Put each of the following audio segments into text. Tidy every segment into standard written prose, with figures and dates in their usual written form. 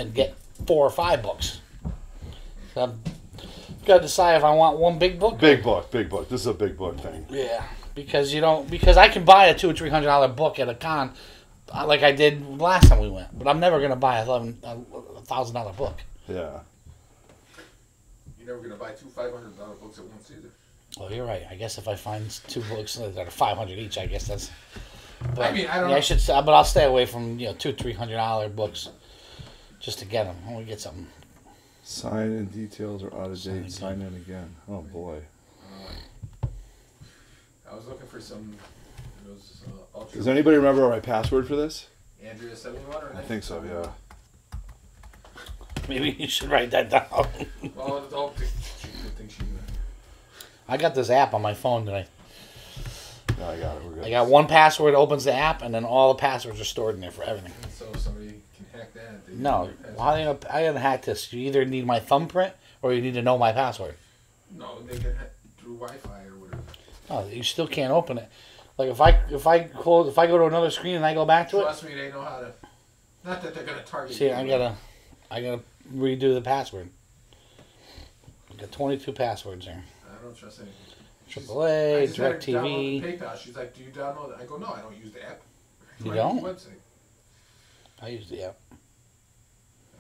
and get 4 or 5 books. So I've got to decide if I want one big book. Big book. This is a big book thing. Yeah, because I can buy a $200 or $300 book at a con, like I did last time we went. But I'm never gonna buy a $1,000 book. Yeah. You're never gonna buy 2 $500 books at once either. Oh, you're right. I guess if I find 2 books that are $500 each, I guess that's. But, I mean, I don't know. I should, but I'll stay away from $200 or $300 books, just to get them. I want to get something. Sign in details are out of date. Sign in again. Oh boy. I was looking for some. Ultra. Does anybody remember my password for this? Andrea 71 or I think so. Yeah. Maybe you should write that down. Well, I don't think she. I got this app on my phone that No, I got it. We're good. I got one password opens the app, and then all the passwords are stored in there for everything. So if somebody can hack that. No, I didn't hack this. You either need my thumbprint or you need to know my password. No, they can hack through Wi-Fi or whatever. No, you still can't open it. Like if I go to another screen and I go back to it. Trust me, they know how to. Not that they're gonna target. See, you. I gotta redo the password. I got 22 passwords there. I don't trust anything. AAA, DirecTV. Download the PayPal. She's like, "Do you download it?" I go, "No, I don't use the app." You don't? Website. I use the app.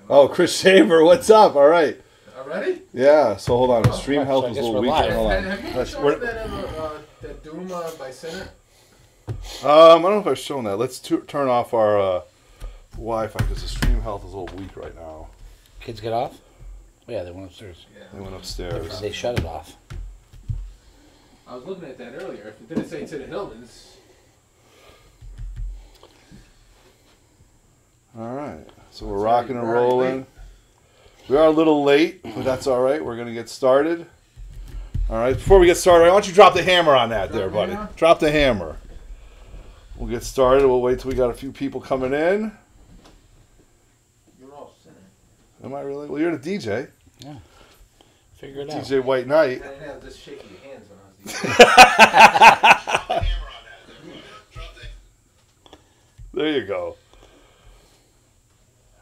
Oh, Chris Shaver, what's up? All right. Already? Yeah. So hold on. The stream right, health so I is a guess little we're weak. live. Hold on. Have you Let's- shown that Doom by Senate? I don't know if I've shown that. Let's turn off our Wi-Fi because the stream health is a little weak right now. Kids get off? Yeah, they went upstairs. Yeah. They went upstairs. They shut it off. I was looking at that earlier. If it didn't say to the Hillmans. All right. So we're That's rocking right, and we're already rolling. late. We are a little late, but that's all right. We're going to get started. All right. Before we get started, I want you to drop the hammer on that there, buddy. Drop the hammer. We'll get started. We'll wait till we got a few people coming in. You're all Senate. Am I really? Well, you're the DJ. Yeah. Figure it out. DJ White Knight. I didn't have this shaking your hands when I was There you go.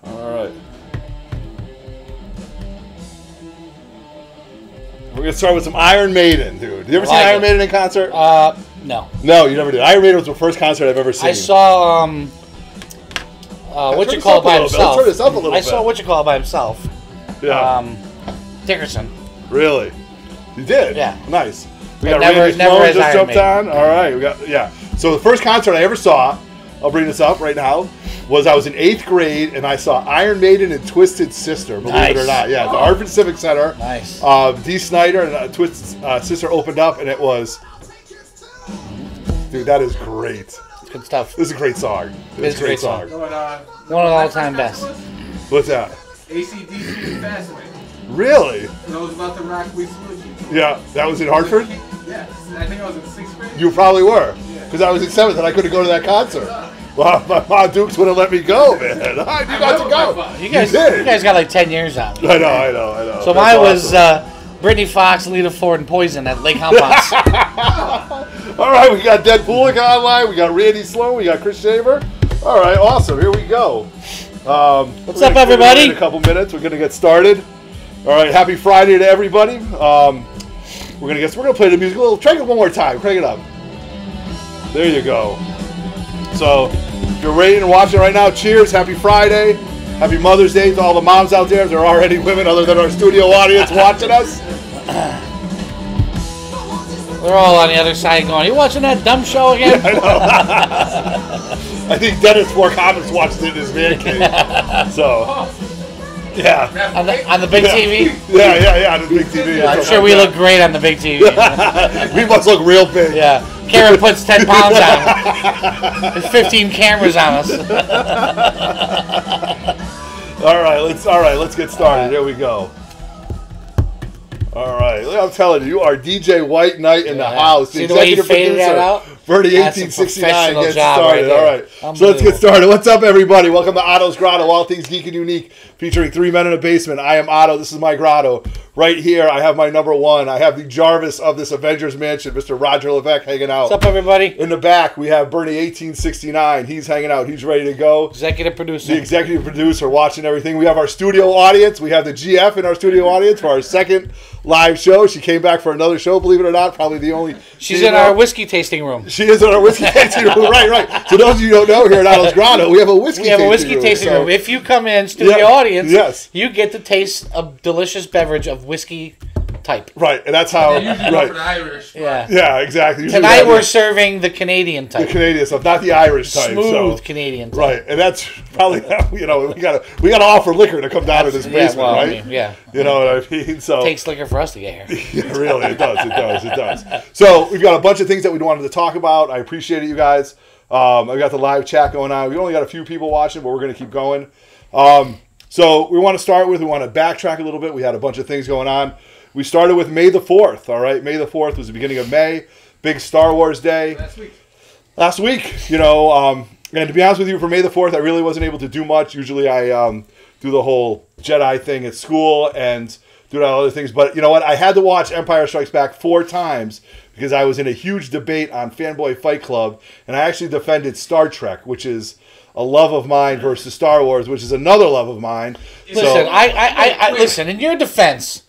All right. We're going to start with some Iron Maiden, dude. You ever seen Iron Maiden in concert? No. No, you never did. Iron Maiden was the first concert I've ever seen. I saw, what you call it by himself. Turn this up a little bit. I saw what you call it by himself. Yeah. Dickerson. Really? You did? Yeah. Nice. We But got never- Randy never Sloan as just Iron jumped Maiden. on. All right. We got, yeah. So the first concert I ever saw, I'll bring this up right now, was I was in 8th grade and I saw Iron Maiden and Twisted Sister, believe it or Nice. not. Yeah, at the Hartford Civic Center. Nice. Dee Snider and Twisted Sister opened up and it was, dude, that is great. Good stuff. This is a great song. It's a great song. Going, One of the all-time best. What's that? ACDC and Fastlane. Really? And I was about to rock We Salute You. Yeah, that was in Hartford? Yes. I think I was in 6th grade. You probably were. Because I was in 7th and I couldn't go to that concert. Well, my Ma Dukes wouldn't let me go, man. You got to go. You guys got like 10 years on me. I know. So mine was Brittany Fox, Lita Ford, and Poison at Lake Humpox. All right, we got Dead Poolick online. We got Randy Sloan. We got Chris Shaver. All right, awesome. Here we go. What's up, everybody? In a couple minutes, we're going to get started. All right, happy Friday to everybody. We're gonna play the music a little. Crank it one more time. Crank it up. There you go. So, if you're waiting and watching right now, cheers. Happy Friday. Happy Mother's Day to all the moms out there. If there are already women other than our studio audience watching us. They're all on the other side going, you watching that dumb show again? Yeah, I know. I think Dennis Warcommons watched it in his man cave. So, yeah. On the big TV? Yeah, on the big TV. Yeah, I'm sure we look great on the big TV. We must look real big. Yeah. Karen puts 10 pounds on. There's 15 cameras on us. All right, let's get started. Here we go. All right, I'm telling you, you are DJ White Knight in the house. See the way you faded that out? Bernie That's a 1869 professional gets job started. right All there. right, so let's get started. What's up, everybody? Welcome to Otto's Grotto, all things geek and unique, featuring 3 men in a basement. I am Otto. This is my grotto. Right here, I have my number one. I have the Jarvis of this Avengers mansion, Mr. Roger Levesque, hanging out. What's up, everybody? In the back, we have Bernie 1869. He's hanging out. He's ready to go. Executive producer. The executive producer watching everything. We have our studio audience. We have the GF in our studio audience for our second live show. She came back for another show, believe it or not. Probably the only. She's in our whiskey tasting room. She is in our whiskey tasting room. Right. So those of you who don't know, here at Otto's Grotto, we have a whiskey tasting room. If you come in, studio audience, yes, you get to taste a delicious beverage of whiskey type. Right, and that's how. They usually go for the Irish. Yeah, exactly. Usually tonight we're serving the Canadian type. The Canadian stuff, not the Irish type. Smooth Canadian type. Right, and that's probably we gotta offer liquor to come down to this basement, right? I mean, yeah. You know what I mean? So it takes liquor for us to get here. Yeah, really, it does. So we've got a bunch of things that we wanted to talk about. I appreciate it, you guys. I've got the live chat going on. We only got a few people watching, but we're going to keep going. So we want to backtrack a little bit. We had a bunch of things going on. We started with May the 4th, all right? May the 4th was the beginning of May. Big Star Wars Day. Last week, you know, and to be honest with you, for May the 4th, I really wasn't able to do much. Usually I do the whole Jedi thing at school and do all other things. But you know what? I had to watch Empire Strikes Back 4 times because I was in a huge debate on Fanboy Fight Club, and I actually defended Star Trek, which is a love of mine, versus Star Wars, which is another love of mine. Listen, I listen, in your defense,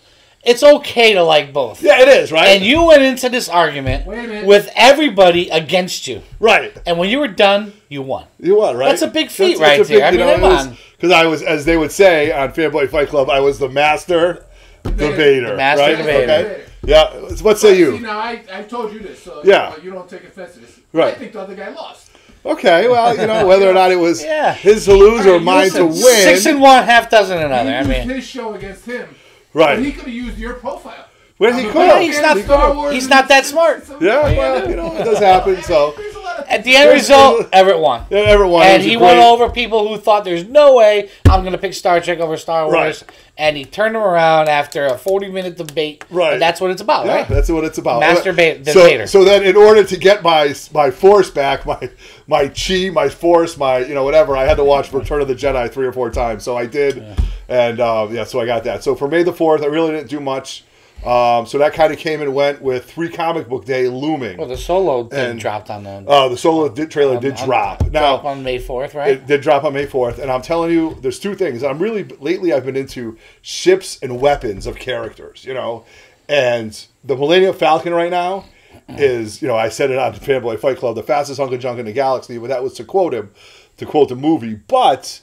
it's okay to like both. Yeah, it is, right? And you went into this argument with everybody against you. Right. And when you were done, you won. You won, right? That's a big feat right there. I mean, come on. Because I was, as they would say on Fanboy Fight Club, I was the master debater. The master debater. Okay? Yeah. What say you? See, now, I've told you this, so you don't take offense to this. Right. I think the other guy lost. Okay, well, you know, whether or not it was his to lose or mine to win. 6 and 1, half dozen another. You I mean, his show against him. Right. But he could have used your profile. Well, he could. He's not that smart. Yeah, well, you know, it does happen. So at the end result, Everett won. Yeah, Everett won. And he won over people who thought there's no way I'm going to pick Star Trek over Star Wars. Right. And he turned them around after a 40-minute debate. Right. And that's what it's about, right? That's what it's about. Debater. So then in order to get my force back, my chi, my force, my, you know, whatever, I had to watch Return of the Jedi 3 or 4 times. So I did. Yeah. And, so I got that. So for May the 4th, I really didn't do much. So that kind of came and went with Free Comic Book Day looming. Well, the Solo thing dropped on them. The Solo trailer did drop. Now, on May 4th, right? It did drop on May 4th. And I'm telling you, there's 2 things. Lately I've been into ships and weapons of characters, you know. And the Millennium Falcon right now is, you know, I said it on the Fanboy Fight Club, the fastest hunk of junk in the galaxy, but that was to quote the movie. But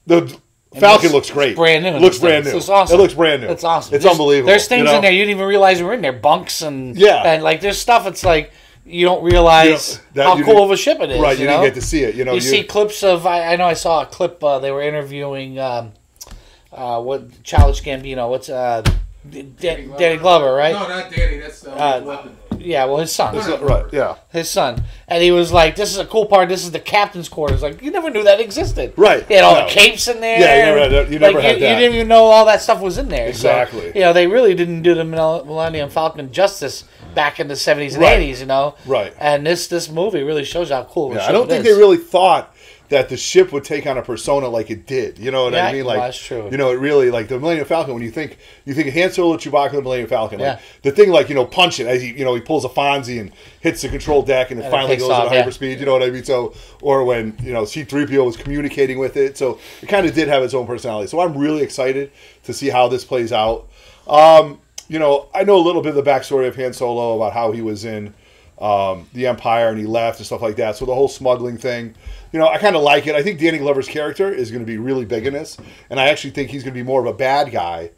the Falcon looks great. Brand new. Looks brand new. It's awesome. It looks brand new. It's awesome. It's unbelievable. There's things in there you didn't even realize were in there. Bunks and like there's stuff. It's like you don't realize how cool of a ship it is. Right. You didn't get to see it. You know. You see clips of. I know. I saw a clip. They were interviewing. What Childish Gambino? What's Danny Glover? Right? No, not Danny. That's weapon. Yeah, well, his son. Right, yeah. His son. And he was like, this is a cool part. This is the captain's quarters. Like, you never knew that existed. Right. They had all the capes in there. Yeah, you never had that. You didn't even know all that stuff was in there. Exactly. So, you know, they really didn't do the Millennium Falcon justice back in the 70s and 80s, you know. Right. And this movie really shows how cool it is. I don't think they really thought that the ship would take on a persona like it did. You know what I mean? Like, that's true. You know, it really, like the Millennium Falcon, when you think Han Solo, Chewbacca, the Millennium Falcon, like, the thing, like, you know, punch it as he pulls a Fonzie and hits the control deck and it finally goes at hyperspeed, you know what I mean? So, or when, you know, C-3PO was communicating with it. So it kind of did have its own personality. So I'm really excited to see how this plays out. You know, I know a little bit of the backstory of Han Solo about how he was in the Empire and he left and stuff like that. So the whole smuggling thing, you know, I kind of like it. I think Danny Glover's character is going to be really big in this, and I actually think he's going to be more of a bad guy.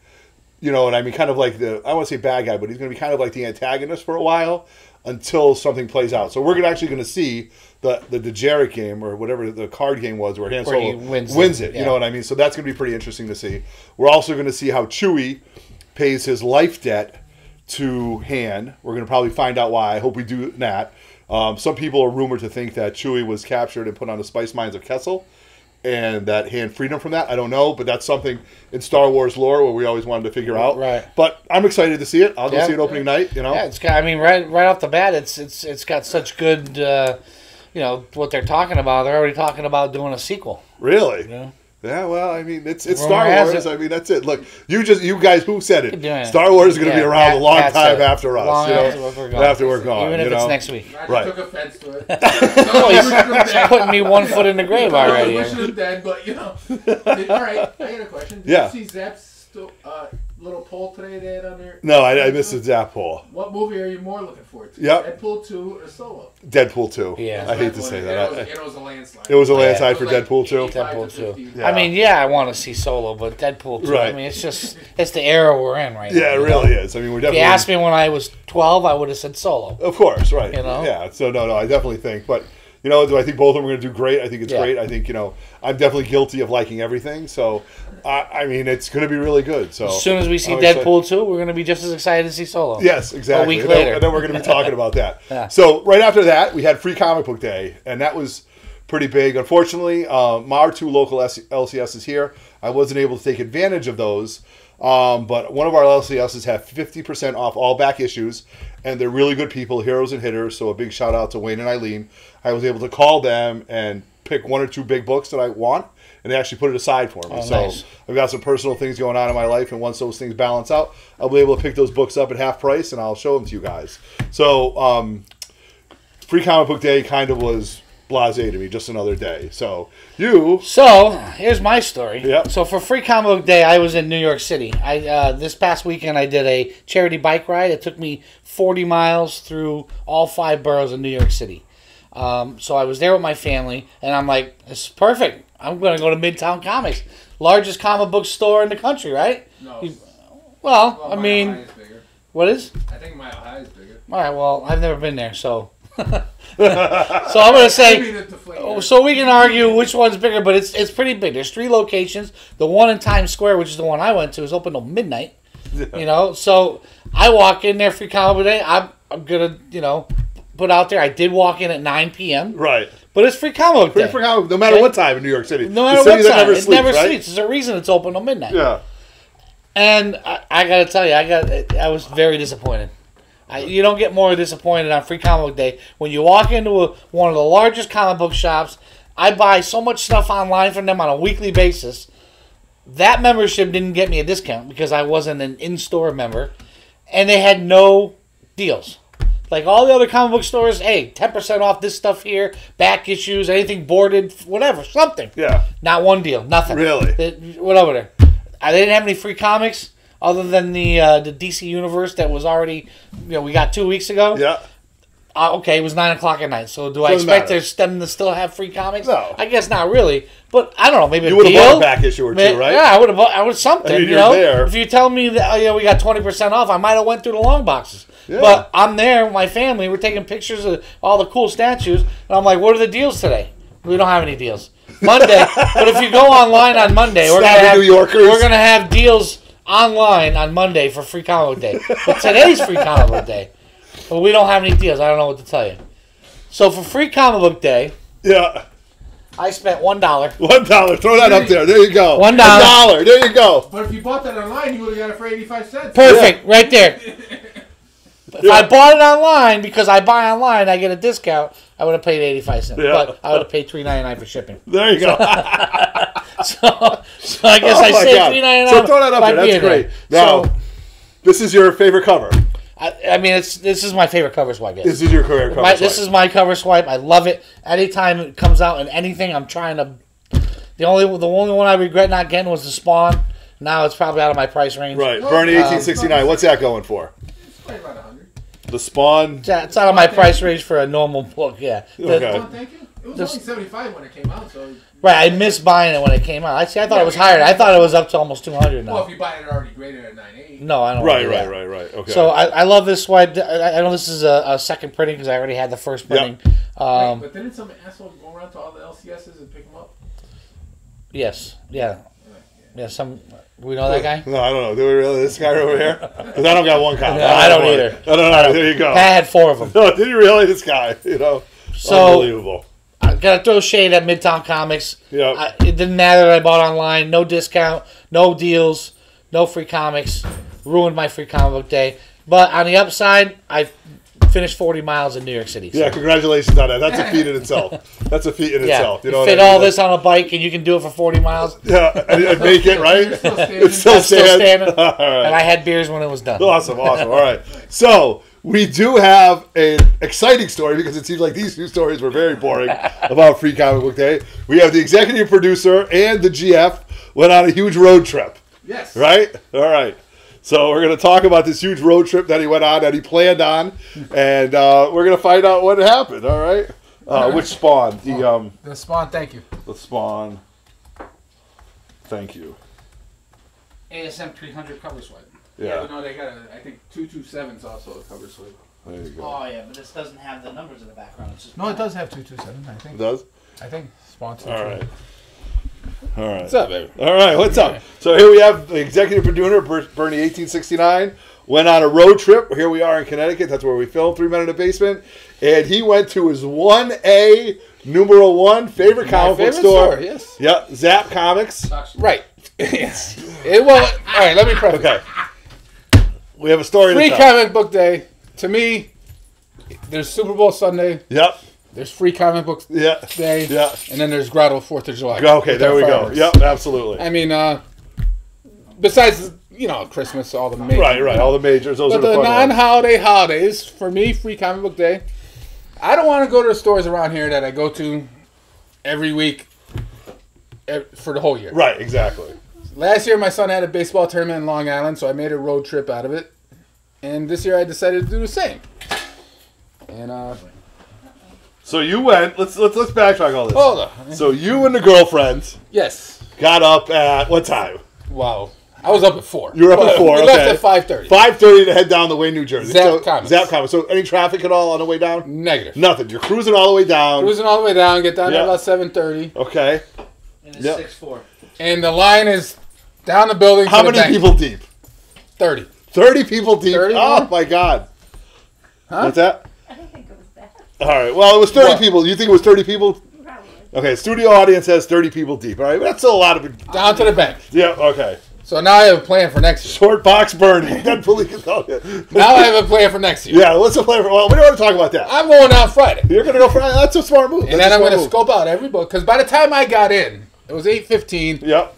You know what I mean? Kind of like I don't want to say bad guy, but he's going to be kind of like the antagonist for a while until something plays out. So we're actually going to see the Dejarik game or whatever the card game was where Han Solo wins it. You know what I mean? So that's going to be pretty interesting to see. We're also going to see how Chewie pays his life debt to Han. We're going to probably find out why. I hope we do that. Some people are rumored to think that Chewie was captured and put on the spice mines of Kessel, and that hand freedom from that. I don't know, but that's something in Star Wars lore where we always wanted to figure out. Right. But I'm excited to see it. I'll go see it opening night. You know. Yeah, it's got. I mean, right off the bat, it's got such good. What they're talking about. They're already talking about doing a sequel. Really? Yeah. Yeah, well, I mean, it's Rumor Star has Wars. it. I mean, that's it. Look, you guys, who said it? Yeah. Star Wars is going to be around a long that's time it. after us. Long you know, after after we're we're gone. gone. Even if you it's know? next week. I Right. took offense to it. He's putting me 1 foot in the grave already. I wish it was dead, but all right, I got a question. Did Yeah. you see Zap's little poll today they had on there? No, I missed the Zap poll. What movie are you more looking forward to? Yep. Deadpool 2 or Solo? Deadpool 2. Yeah. I hate to say that. It was a landslide. It was a landslide for It was like Deadpool 2. 85 Deadpool to 2. 50. Yeah. I mean, I want to see Solo, but Deadpool 2. Right. I mean, it's the era we're in right now. Yeah, it you really know? is. I mean, we're If definitely. you asked me when I was 12, I would have said Solo. Of course, right. You know? Yeah. So no, I definitely think, but. Do I think both of them are going to do great? I think it's great. I think, I'm definitely guilty of liking everything. So, I mean, it's going to be really good. So As soon as we see I'm Deadpool 2, we're going to be just as excited to see Solo. Yes, exactly. A week and then, later. and then we're going to be talking about that. Yeah. So right after that, we had Free Comic Book Day, and that was pretty big. Unfortunately, our two local LCSs here, I wasn't able to take advantage of those. But one of our LCSs have 50% off all back issues, and they're really good people, heroes and hitters. So a big shout out to Wayne and Eileen. I was able to call them and pick 1 or 2 big books that I want, and they actually put it aside for me. Oh, so nice. I've got some personal things going on in my life, and once those things balance out, I'll be able to pick those books up at half price, and I'll show them to you guys. So Free Comic Book Day kind of was blasé to me, just another day. So here's my story. Yep. So for Free Comic Book Day, I was in New York City. This past weekend I did a charity bike ride. It took me 40 miles through all 5 boroughs of New York City. So I was there with my family, and I'm like, this is perfect. I'm going to go to Midtown Comics, largest comic book store in the country, right? No. Well, I Mile mean, High is bigger. what is? I think Mile High is bigger. All right, well, I've never been there, so. So I'm going to say, so we can argue which one's bigger, but it's pretty big. There's 3 locations. The one in Times Square, which is the one I went to, is open till midnight. So I walk in there, Free Comic Book Day. I'm going to, put out there. I did walk in at 9 p.m. right. But it's Free Comic Book Day. Free Comic, no matter what time in New York City. No matter the what city that time. never It never right? sleeps. There's a reason it's open till midnight. Yeah. And I got to tell you, I was very disappointed. You don't get more disappointed on Free Comic Book Day when you walk into one of the largest comic book shops. I buy so much stuff online from them on a weekly basis. That membership didn't get me a discount because I wasn't an in-store member. And they had no deals. Like all the other comic book stores, hey, 10% off this stuff here, back issues, anything boarded, whatever, something. Yeah. Not one deal, nothing. Really? What over there? They didn't have any free comics other than the DC Universe that was already, we got 2 weeks ago. Yeah. Okay, it was 9 o'clock at night. So do I Doesn't expect matter. them to still have free comics? No. I guess not really. But I don't know. Maybe You a would have deal. bought a back issue or two, right? Yeah, I would have bought. I would something. I mean, you you're know, there. if you tell me that we got 20% off, I might have went through the long boxes. Yeah. But I'm there with my family. We're taking pictures of all the cool statues, and I'm like, "What are the deals today?" We don't have any deals. Monday, but if you go online on Monday, we're Snappy gonna New Yorkers. we're gonna have deals online on Monday for Free Comic Book Day. But today's Free Comic Book Day, but we don't have any deals. I don't know what to tell you. So for Free Comic Book Day, Yeah. I spent $1. $1. Throw that up there. There you go. $1. $1. There you go. But if you bought that online, you would have got it for 85 cents. Perfect, right there. If I bought it online, because I buy online, I get a discount, I would have paid 85 cents. Yeah. But I would have paid $3.99 for shipping. There you go. So I guess I my saved God. $3.99. So throw that up by there. That's being great. there. Now, So, this is your favorite cover. I mean, this is my favorure cover swipe. Guys. This is your favorite cover. This is my cover swipe. I love it. Anytime it comes out in anything, I'm trying to. The only one I regret not getting was the Spawn. Now it's probably out of my price range. Right. Bernie 1869. What's that going for? It's probably about 100. The Spawn. It's out of my price range for a normal book. Yeah. Okay. Oh, thank you. It was only 75 when it came out, so. Right, I missed buying it when it came out. I thought it was higher. I thought it was up to almost 200 now. Well, if you buy it already graded at 9.8. No, I don't. Right. do that. Right. Okay. So I love this swipe. I know this is a second printing because I already had the first printing. But didn't some asshole go around to all the LCSs and pick them up? Yes. Yeah. We know that guy? No, I don't know. Do we really? This guy over here? Because I don't got one copy. No, I don't either. I don't know. There you go. Pat had 4 of them. No, did you really? This guy, So unbelievable. Gotta throw shade at Midtown Comics. Yeah. It didn't matter that I bought online. No discount, no deals, no free comics. Ruined my free comic book day. But on the upside, I finished 40 miles in New York City. So. Yeah, congratulations on that. That's a feet in itself. That's a feat in itself. You know fit all this on a bike and you can do it for 40 miles. Yeah, and make it, right? It's still standing. All right. And I had beers when it was done. Awesome. All right. So we do have an exciting story because it seems like these two stories were very boring about Free Comic Book Day. We have the executive producer and the GF went on a huge road trip. Yes. Right? All right. So we're going to talk about this huge road trip that he went on, that he planned on, and we're going to find out what happened, all right? Which Spawn? The Spawn, thank you. The Spawn. Thank you. ASM 300 cover swipe. Yeah. But no, they got I think 227's also a cover swipe. There you go. Oh, yeah, but this doesn't have the numbers in the background. It's just No, it does have 227, I think. It does? I think. Spawn 227. All right. All right. What's up, baby? All right, what's up? So here we have the executive producer, Bernie 1869, went on a road trip. Here we are in Connecticut. That's where we filmed 3 Men in a Basement. And he went to his 1A, numero one, favorite comic book store. Yes. Yeah, Zap Comics. Right. All right, let me preface. Okay. We have a story Free to tell. Comic Book Day, to me, there's Super Bowl Sunday, Yep. there's Free Comic Book Yeah. Day, Yeah. and then there's Grotto 4th of July. Okay, there we go. Fireworks. Yep, absolutely. I mean, besides, Christmas, all the major. Right. All the majors. Those But are the the fun ones. non-holiday holidays, for me, Free Comic Book Day, I don't want to go to the stores around here that I go to every week for the whole year. Right, exactly. Last year, my son had a baseball tournament in Long Island, so I made a road trip out of it. And this year, I decided to do the same. And So you went. Let's backtrack all this. hold on. So you and the girlfriend Yes. got up at what time? Wow. I was up at 4. You were up at 4. We Okay. left at 5:30. 5:30 to head down the way, New Jersey. Zap Comics. Zap Comics. So any traffic at all on the way down? Negative. Nothing. You're cruising all the way down. Cruising all the way down, get down Yeah. there about 7:30. Okay. And it's Yep. 6'4". And the line is down the building to How the many bank. people deep? 30. 30 people deep. 30 Oh more? my God. Huh? What's that? I don't think it was that. All right. Well, it was 30 What? people. You think it was 30 people? Probably. Okay. Studio audience has 30 people deep. All right. That's still a lot of. Down to the bank. Yeah. Okay. So now I have a plan for next year. Short box Bernie. Deadpool. Now I have a plan for next year. Yeah. What's the plan for? Well, we don't want to talk about that. I'm going out Friday. You're gonna go for that's a smart move. And That's then a I'm smart going to move. scope out every book. Because by the time I got in, it was 8:15, Yep.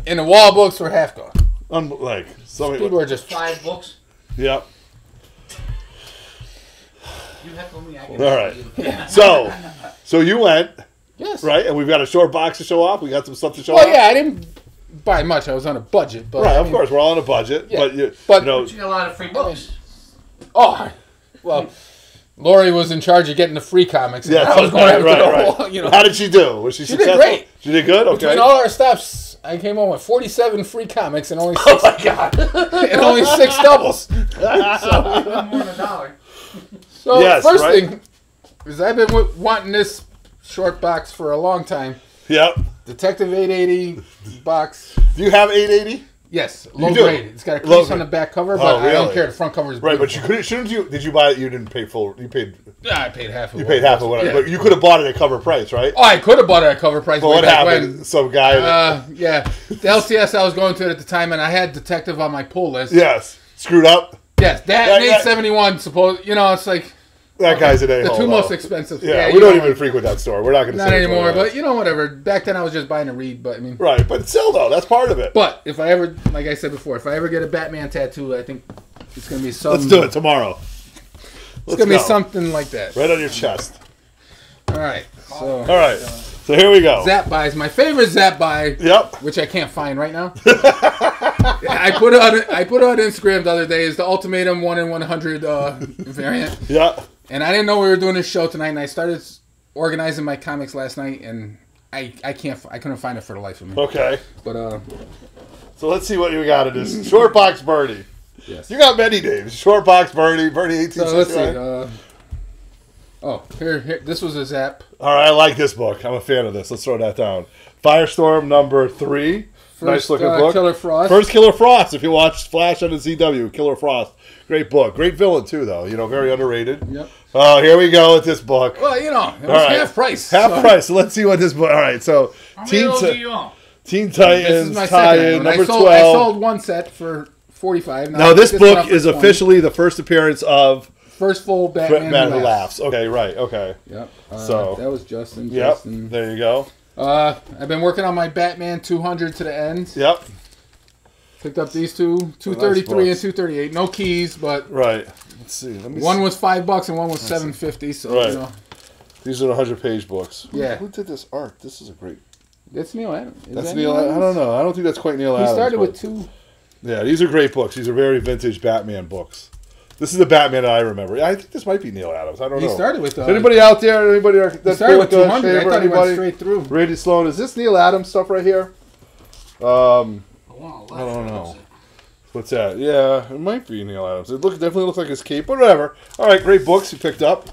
and the wall books were half gone. Like somebody. People were just... 5 books. Yep. You have told me I can. All right. So you went Yes. right, and we've got a short box to show off. We got some stuff to show Well, off. yeah, I didn't buy much. I was on a budget. But Right. I Of mean, course, we're all on a budget, Yeah, but you but- know. You got a lot of free books. Oh, well, Lori was in charge of getting the free comics. And Yeah, I was going after the right. whole, How did she do? Was she She did successful? great. She did good. Okay. Between all our stops, I came home with 47 free comics and only Oh 6, my God. and only 6 doubles. More than a dollar. So Yes, first right. thing is I've been wanting this short box for a long time. Yep. Detective 880 box. Do you have 880? Yes, low do? grade. It's got a Low crease on grade. the back cover, Oh, but I don't really? care. The front cover is Right, but beautiful. you couldn't. Shouldn't you? Did you buy it? You didn't pay full. You paid. Yeah, I paid half of You it. paid half of what. Yeah. But you could have bought it at cover price, right? Oh, I could have bought it at cover price. But way what back happened? when. Some guy. Yeah, the LCS I was going to at the time, and I had Detective on my pull list. Yes. Screwed up. Yes, that Yeah, and yeah. 871. It's like That guy's an the a-hole. two most though. expensive. Yeah, you we don't know, even frequent that store. We're not going to not say anymore. what it But whatever. Back then I was just buying to read. But I mean, is. Right, but still though, that's part of it. but if I ever, like I said before, if I ever get a Batman tattoo, I think it's gonna be something. Let's do it tomorrow. It's gonna be something like that. Right on your chest. All right. So All right. So here we go. Zap buys. My favorite Zap buy, Yep. which I can't find right now. I put it on Instagram the other day. Is the Ultimatum 1 in 100 variant. Yeah. And I didn't know we were doing this show tonight, and I started organizing my comics last night, and I couldn't find it for the life of me. Okay. But So let's see what you got in this. Short box Bernie. yes. You got many names. Short box Bernie. Bernie So let's 1869. see. Here. This was a Zap. All right, I like this book. I'm a fan of this. Let's throw that down. Firestorm number 3. Nice looking book. Killer Frost. First Killer Frost. If you watch Flash on the CW, Killer Frost. Great book. Great villain, too, though. You know, very underrated. Yep. Oh, here we go with this book. Well, you know, it was half price. Half price. So let's see what this book... All right, so... How many of those do you own? Teen Titans, This is my tie-in, number 12. I sold one set for $45. Now this book is officially the first appearance of... First full Batman Who Laughs. Okay, right, okay. Yep. So that was Justin. Yep, Justin. there you go. I've been working on my Batman 200 to the end. Yep. Picked up these two, 233 and 238. No keys, but right. Let's see. One was $5 and one was $7.50. So right. you know, these are the 100-page books. Yeah. Who did this art? This is a great. It's Neil Adams. That's Neil. I don't know. I don't think that's quite Neil Adams. He started with two. Yeah, these are great books. These are very vintage Batman books. This is the Batman I remember. I think this might be Neil Adams. I don't know. He started with. Anybody out there? Anybody? He started with 200. I thought he went straight through. Randy Sloan. Is this Neil Adams stuff right here? I don't know. What's that? Yeah, it might be Neil Adams. It definitely looks like his cape, but whatever. All right, great books you picked up.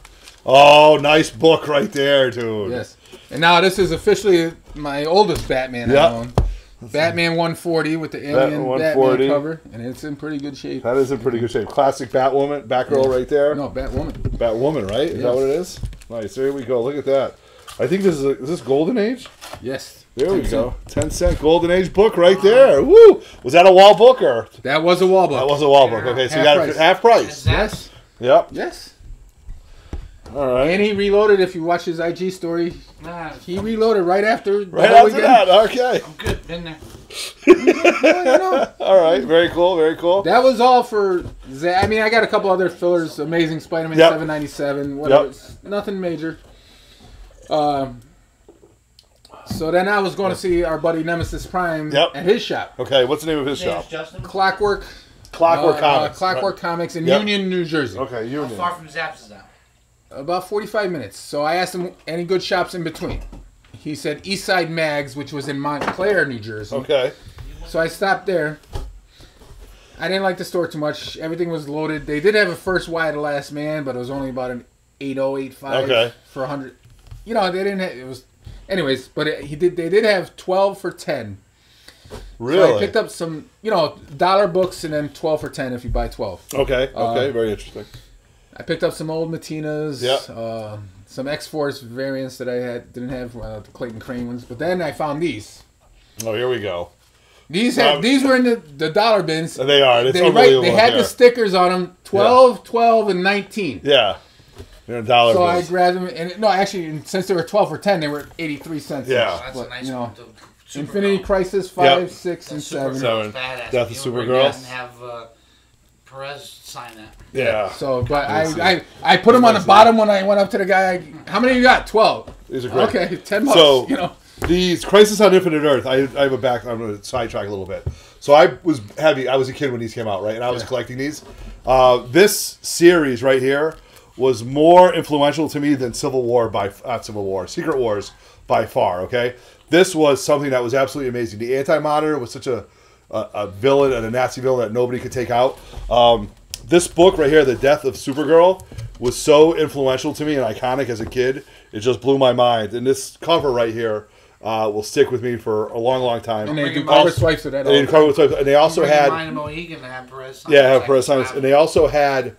Oh, nice book right there, dude. Yes. And now this is officially my oldest Batman I own. Batman 140 with the alien Batman cover, and it's in pretty good shape. That is in pretty good shape. Classic Batwoman, Batgirl right there. No, Batwoman. Batwoman, right? Is that what it is? Nice. There we go. Look at that. I think is this Golden Age? Yes. There we go. 10-cent Golden Age book right there. Woo! Was that a wall book or? That was a wall book. That was a wall book. Okay, so you got it half price. Yes. Yep. Yes. All right. And he reloaded. If you watch his IG story, he reloaded right after. Right after that. Okay. I'm good. Been there. All right. Very cool. Very cool. That was all for. I mean, I got a couple other fillers. Amazing Spider-Man 797. Whatever. Nothing major. So then I was going to see our buddy Nemesis Prime at his shop. Okay. What's the name of his shop? Justin? Clockwork Comics. Clockwork Comics in Union, New Jersey. Okay. Union. How far from Zaps is that? About 45 minutes. So I asked him any good shops in between. He said Eastside Mags, which was in Montclair, New Jersey. Okay. So I stopped there. I didn't like the store too much. Everything was loaded. They did have a First Y the Last Man, but it was only about an 8085 for 100. You know, they didn't have, it was anyways, but they did have 12 for 10. Really? So I picked up some, dollar books and then 12 for 10 if you buy 12. Okay. Okay, very interesting. I picked up some old Matinas, some X-Force variants that I didn't have, the Clayton Crane ones. But then I found these. Oh, here we go. These were in the dollar bins. They are. It's unbelievable. They had the stickers on them, 12, 12, and 19. Yeah. They're dollar so bills. I grabbed them, and actually, since they were 12 for 10, they were 83 cents. Yeah. That's a nice one. Infinity Crisis 5, 6, and 7. Death of Supergirl. And have Perez sign that. Yeah. So, but I put them on the bottom when I went up to the guy. How many you got? 12. These are great. Okay, $10. So, these Crisis on Infinite Earth, I have a back. I'm going to sidetrack a little bit. So I was a kid when these came out, right? And I was collecting these. This series right here was more influential to me than Secret Wars by far. Okay, this was something that was absolutely amazing. The Anti-Monitor was such a villain and a nasty villain that nobody could take out. This book right here, The Death of Supergirl, was so influential to me and iconic as a kid. It just blew my mind. And this cover right here will stick with me for a long, long time. And they do cover swipes of that. And they also had... have Perez sign. And they also had...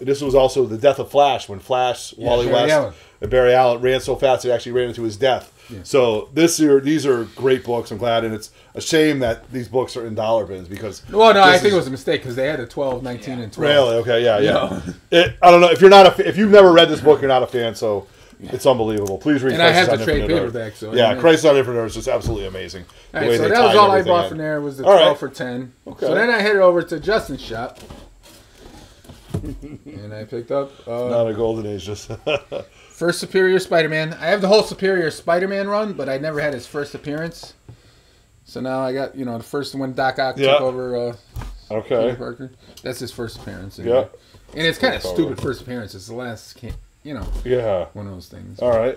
this was also the death of Flash, when Flash, Wally West, and Barry Allen ran so fast it actually ran into his death. Yeah. So these are great books. I'm glad, and it's a shame that these books are in dollar bins because. Well, no, I think it was a mistake because they had a 12, 19, and 12. Really? Okay, yeah. I don't know if you've never read this book, you're not a fan. So it's unbelievable. Please read. And Crisis I have the trade paperback. So Crisis on Infinite Earth is just absolutely amazing. All right, so that was all I bought from there. Was the 12 for 10. Okay. So then I headed over to Justin's shop. And I picked up... not a Golden Age, just... First Superior Spider-Man. I have the whole Superior Spider-Man run, but I never had his first appearance. So now I got, the first one Doc Ock took over Peter Parker. That's his first appearance. And it's kind of stupid first appearance. It's the last, one of those things. All right.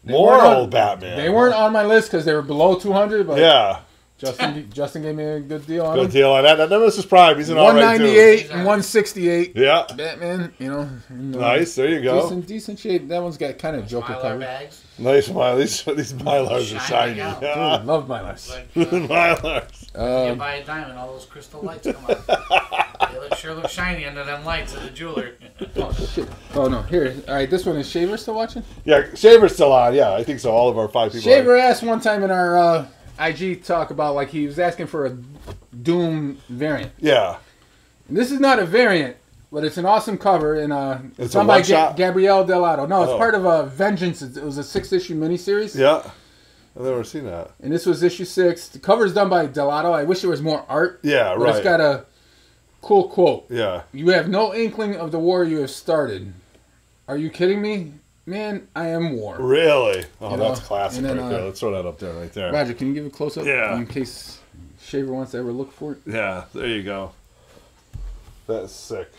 More old Batman. They weren't on my list because they were below 200, but... Yeah. Justin gave me a good deal on Good him. deal on that. That Nemesis Prime, he's an all right dude. 198 and 168. Yeah. Batman, you know. Nice, there you go. Decent shape. That one's got kind of Joker cover. Bags. Nice smile. These Mylars are shiny. Yeah. Dude, love Mylars. Like, Mylars. you buy a diamond, all those crystal lights come on. They sure look shiny under them lights at the jeweler. Oh, shit. Oh, no. Here. All right, this one is Shaver still watching? Yeah, Shaver's still on. Yeah, I think so. All of our 5 people. Shaver asked one time in our IG talk about, like, he was asking for a Doom variant. Yeah. And this is not a variant, but it's an awesome cover, and it's done by Gabrielle Delato. No, it's part of Vengeance. It was a 6-issue miniseries. Yeah. I've never seen that. And this was issue 6. The cover's done by Delato. I wish there was more art. Yeah, but right. It's got a cool quote. Yeah. You have no inkling of the war you have started. Are you kidding me? Man, I am war. Really? Oh, you that's know? classic Then, right there. Let's throw that up there, right there. Roger, can you give a close-up? Yeah. In case Shaver wants to ever look for it. Yeah, there you go. That's sick.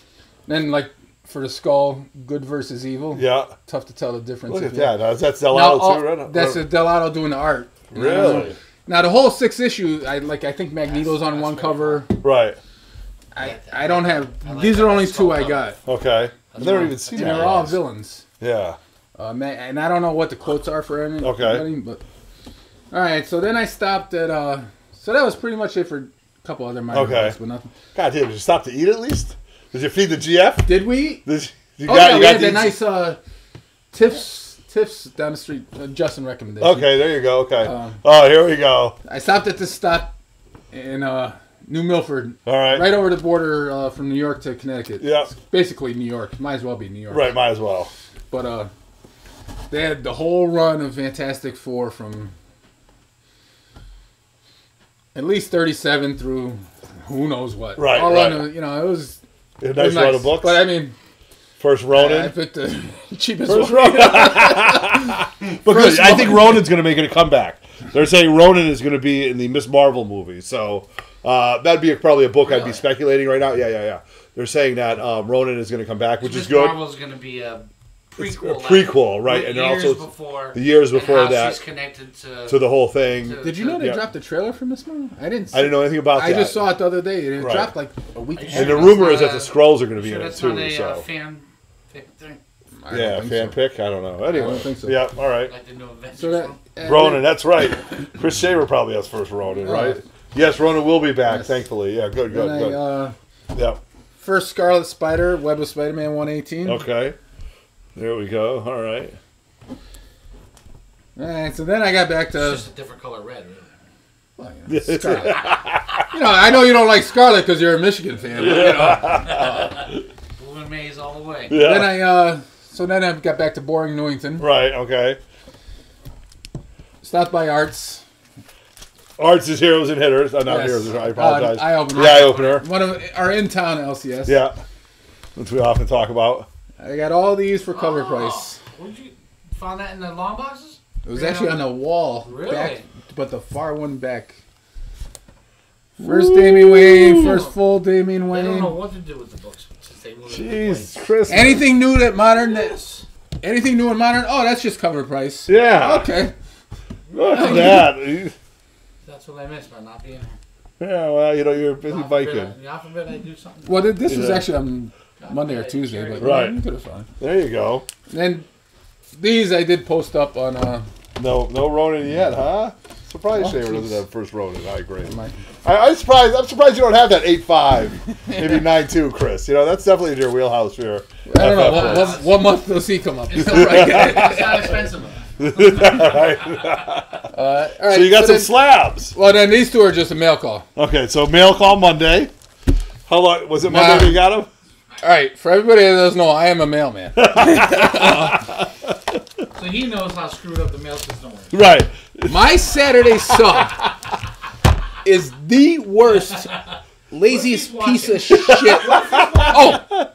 Then, like, for the skull, good versus evil. Yeah. Tough to tell the difference. Look at that. Now, that's Delato too, right? That's Delato doing the art. Really? Now, the whole 6 issue, I think Magneto's on one cover. Right. I don't have... These are only 2 I got. Okay. I've never even seen And that. they're all villains. Yeah. And I don't know what the quotes are for any. Okay. But all right, so then I stopped at. So that was pretty much it for a couple other minor books, but nothing. God damn! Did you stop to eat at least? Did you feed the GF? Did we? You we got had the nice Tiff's down the street. Justin recommendation. Okay, there you go. Okay. Oh, here we go. I stopped at this stop in New Milford. All right. Right over the border from New York to Connecticut. Yeah. It's basically New York. Might as well be New York. Right. Might as well. But they had the whole run of Fantastic Four from at least 37 through who knows what. Right, all right. Run, it was a nice run of books. But I mean, first Ronin. I picked the cheapest first one. Ronin. Because I think Ronin's going to make it a comeback. They're saying Ronin is going to be in the Miss Marvel movie, so that'd be probably a book I'd be speculating right now. Yeah. They're saying that Ronin is going to come back, which is good. Miss Marvel's going to be a prequel. Prequel, right? And also the years before that. She's connected to the whole thing. Did you know they dropped the trailer for Miss Marvel? I didn't know anything about that. I just saw it the other day. It dropped like a week ago. And the rumor is that the Skrulls are going to be in it too. So fan pick thing. Yeah, fan pick. I don't know. Anyway, I don't think so. Yeah, all right. Like the new Avengers. So Ronin, that's right. Chris Shaver probably has first Ronin, right? Yes, Ronin will be back. Yes. Thankfully. Yeah, good. Yeah. First Scarlet Spider, Web of Spider-Man 118. Okay. There we go. All right. All right. So then I got back to. It's just a different color red, really. Well, Scarlet. I know you don't like Scarlet because you're a Michigan fan. But, Blue and maize all the way. Yeah. Then I got back to boring Newington. Right. Okay. Stopped by Arts. Arts is Heroes and Hitters. Not Heroes. I apologize. Eye Opener. The Eye Opener. One of our in-town LCS. Yeah. Which we often talk about. I got all these for cover price. Where'd you find that in the long boxes? It was actually on the wall. Really? Back, but the far one back. First Damian Wayne, first full Damian Wayne. They don't know what to do with the books. Jeez, Chris. Anything new that modern? Anything new and modern? Oh, that's just cover price. Yeah. Okay. Look at that. That's what I missed by not being here. Yeah, well, you're a busy biking. God forbid I do something. Well, this was actually on Monday or Tuesday, but right. You could have fun. There you go. And these I did post up on. No Ronin yet, huh? Surprised Shaver doesn't have first Ronin. I agree. I'm surprised you don't have that 8.5, maybe 9.2, Chris. That's definitely in your wheelhouse here. I don't know what month does he come up? It's not expensive enough. All right. So you got some slabs. Well, then these two are just a mail call. Okay, so mail call Monday. How long was it? Monday you got them? All right, for everybody that doesn't know, I am a mailman. So he knows how screwed up the mail system works. Right. My Saturday sub is the worst, laziest piece of shit. Oh.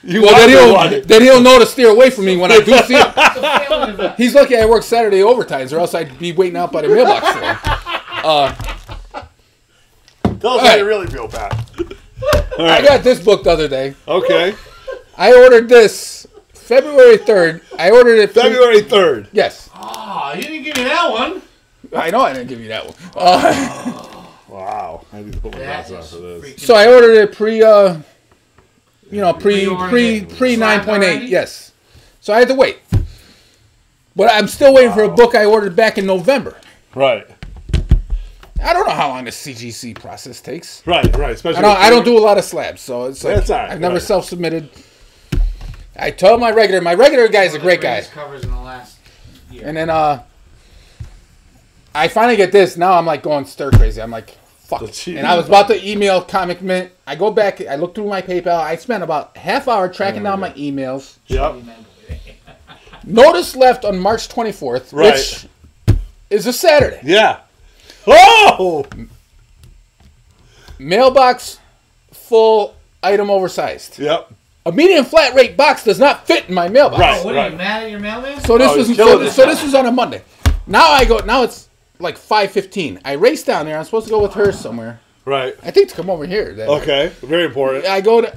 Then he'll know to steer away from me when I do see him. He's lucky I work Saturday overtimes, or else I'd be waiting out by the mailbox for him. Tell us how you really feel, Pat. I got this book the other day. Okay. I ordered this February 3rd. I ordered it February 3rd. Yes. Oh, you didn't give me that one. I know I didn't give you that one. wow. I need to put my glasses on for this. So I ordered it pre 9.8. Yes. So I had to wait. But I'm still waiting for a book I ordered back in November. Right. I don't know how long the CGC process takes. Right. Especially I don't do a lot of slabs, so it's like all right, I've never self-submitted. I told my regular guy is a great guy. Covers in the last year. And then I finally get this. Now I'm like going stir crazy. I'm like, fuck. And I was about to email Comic Mint. I go back. I look through my PayPal. I spent about half hour tracking down my emails. Yep. Notice left on March 24th, which is a Saturday. Yeah. Oh! Mailbox full, item oversized. Yep. A medium flat rate box does not fit in my mailbox. Right. What are you mad at your mailman? So this was on a Monday. Now it's like 5:15. I race down there. I'm supposed to go with her somewhere. Right. I think to come over here. Okay. Very important. I go down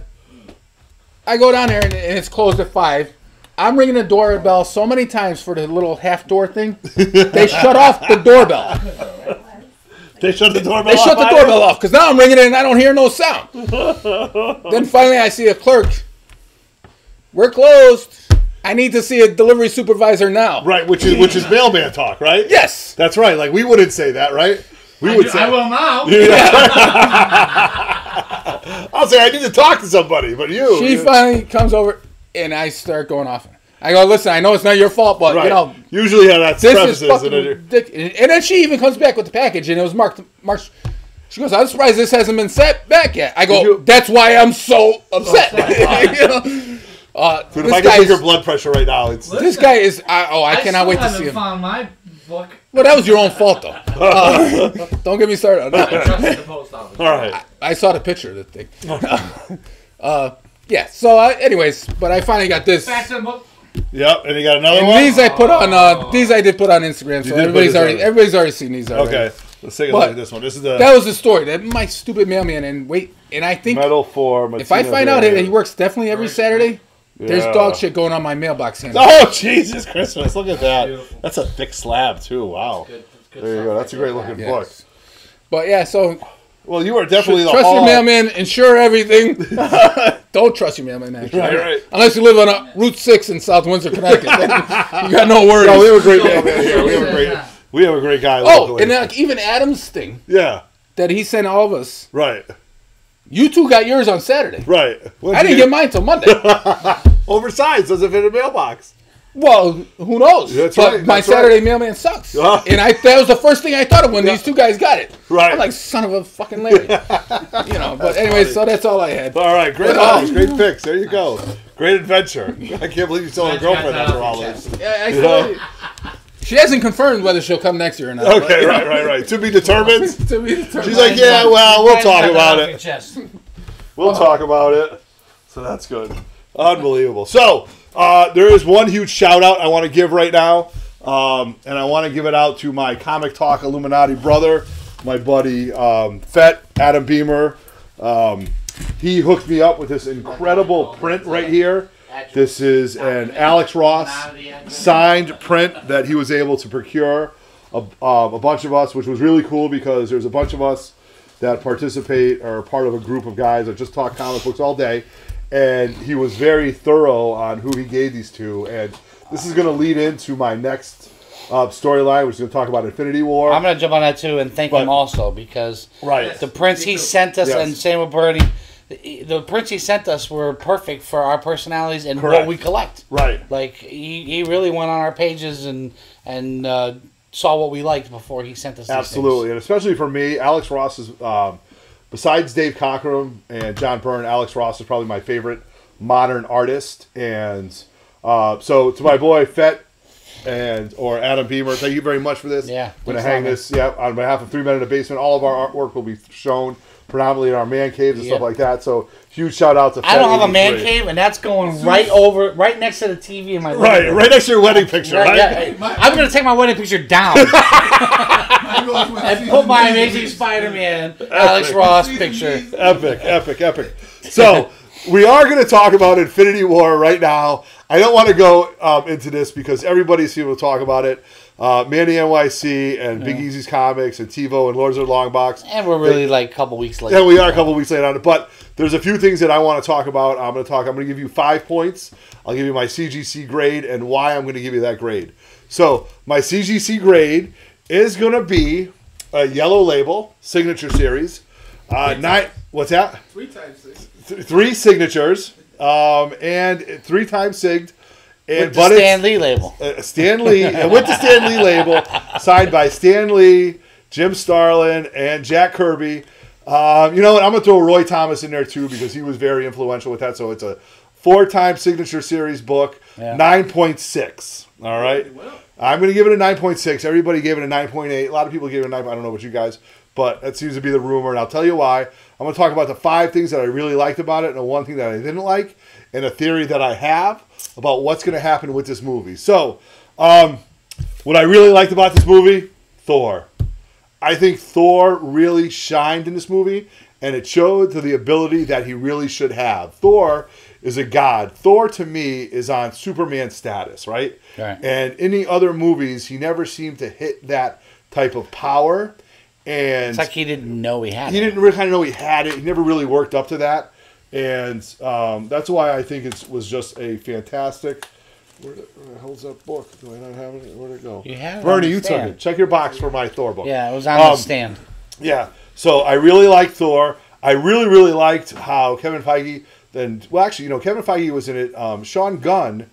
there and it's closed at 5. I'm ringing the doorbell so many times for the little half door thing. They shut off the doorbell. They shut the doorbell off? They shut the doorbell off because now I'm ringing it and I don't hear no sound. Then finally I see a clerk. We're closed. I need to see a delivery supervisor now. Right, which is mailman talk, right? Yes. That's right. Like, we wouldn't say that, right? We would say, I will now. I'll say I need to talk to somebody, but you. She finally comes over. And I start going off. I go, listen, I know it's not your fault, but, usually that's this prefaces. is fucking ridiculous. And then she even comes back with the package, and it was marked March. She goes, I'm surprised this hasn't been sent back yet. I go, that's why I'm so upset. Dude, if I can take your blood pressure right now, this guy is, I cannot wait to see him. Found my book. Well, that was your own fault, though. Don't get me started on that. I trusted the post office. All right. I saw the picture of the thing. Yeah, so anyways, but I finally got this. Back to the book. Yep, and you got another and one? These I put on these I did put on Instagram, so everybody's already seen these already. Okay. Let's take a look at this one. This is that was the story. That my stupid mailman and I think Metal for if I find out that he works definitely every Saturday, there's dog shit going on my mailbox handle. Oh Jesus Christmas. Look at that. Beautiful. That's a thick slab too. Wow. That's good There you go. That's a great looking book. But yeah, so well, you are definitely trust your mailman, insure everything. Don't trust your mailman, actually. Right. Unless you live on Route 6 in South Windsor, Connecticut. Then you got no worries. No, we have a great mailman here. We have a great guy locally. And like even Adam's thing. Yeah. That he sent all of us. Right. You two got yours on Saturday. Right. I didn't get mine till Monday. Oversized, doesn't fit in a mailbox. Well, who knows? That's but right. my Saturday mailman sucks. And that was the first thing I thought of when these two guys got it. Right. I'm like, son of a fucking Larry. But anyway, so that's all I had. All right, great hauls, great picks. There you go. Great adventure. I can't believe you still have a girlfriend after all this. Yeah, she hasn't confirmed whether she'll come next year or not. Okay, right. To be determined. To be determined. She's like, yeah, well, we'll talk about it. We'll talk about it. So that's good. Unbelievable. So, there is one huge shout out I want to give right now. And I want to give it out to my Comic Talk Illuminati brother, my buddy Fett, Adam Beamer. He hooked me up with this incredible print right here. This is an Alex Ross signed print that he was able to procure a bunch of us, which was really cool because there's a bunch of us that participate or are part of a group of guys that just talk comic books all day. And he was very thorough on who he gave these to. And this is going to lead into my next storyline, which is going to talk about Infinity War. I'm going to jump on that too and thank him also because the prints he sent us and same with Bernie, the prints he sent us were perfect for our personalities and what we collect. Right. Like he really went on our pages and saw what we liked before he sent us these Absolutely. things. And especially for me, Alex Ross is, besides Dave Cockrum and John Byrne, Alex Ross is probably my favorite modern artist. And so to my boy Fett or Adam Beamer, thank you very much for this. Yeah. I'm going to hang this on behalf of 3 Men in a Basement. All of our artwork will be shown predominantly in our man caves and stuff like that. So huge shout out to Fett. I don't have a man cave, and that's going right next to the TV in my living room. Right next to your wedding picture, right? Yeah, I'm going to take my wedding picture down and put my Amazing Spider-Man Alex Ross picture. Epic. So we are going to talk about Infinity War right now. I don't want to go into this because everybody's here to talk about it. Manny NYC and Big Easy's Comics and TiVo and Lords of the Long Box. And we're really like a couple weeks late. Yeah, we are a couple weeks late on it. But there's a few things that I want to talk about. I'm going to give you 5 points. I'll give you my CGC grade and why I'm going to give you that grade. So my CGC grade is going to be a Yellow Label Signature Series. What's that? 3 times 6. 3 signatures and 3 times signed. With the Stan Lee label. Stan Lee, with the Stan Lee label, signed by Stan Lee, Jim Starlin, and Jack Kirby. You know what? I'm going to throw Roy Thomas in there too because he was very influential with that. So it's a 4-time Signature Series book, 9.6. All right? I'm going to give it a 9.6. Everybody gave it a 9.8. A lot of people gave it a 9. I don't know about you guys, but that seems to be the rumor, and I'll tell you why. I'm going to talk about the 5 things that I really liked about it and the 1 thing that I didn't like and a theory that I have about what's going to happen with this movie. So, what I really liked about this movie, Thor. I think Thor really shined in this movie, and it showed to the ability that he really should have. Thor is a god. Thor, to me, is on Superman status, right? And in the other movies, he never seemed to hit that type of power. And it's like he didn't know he had it. He didn't really kind of know he had it. He never really worked up to that. And that's why I think it was just a fantastic... Where the hell's that book? Do I not have it? Where'd it go? You have it. Bernie, you took it. Check your box for my Thor book. Yeah, it was on the stand. Yeah. So I really liked Thor. I really, really liked how Kevin Feige... Kevin Feige was in it. Sean Gunn,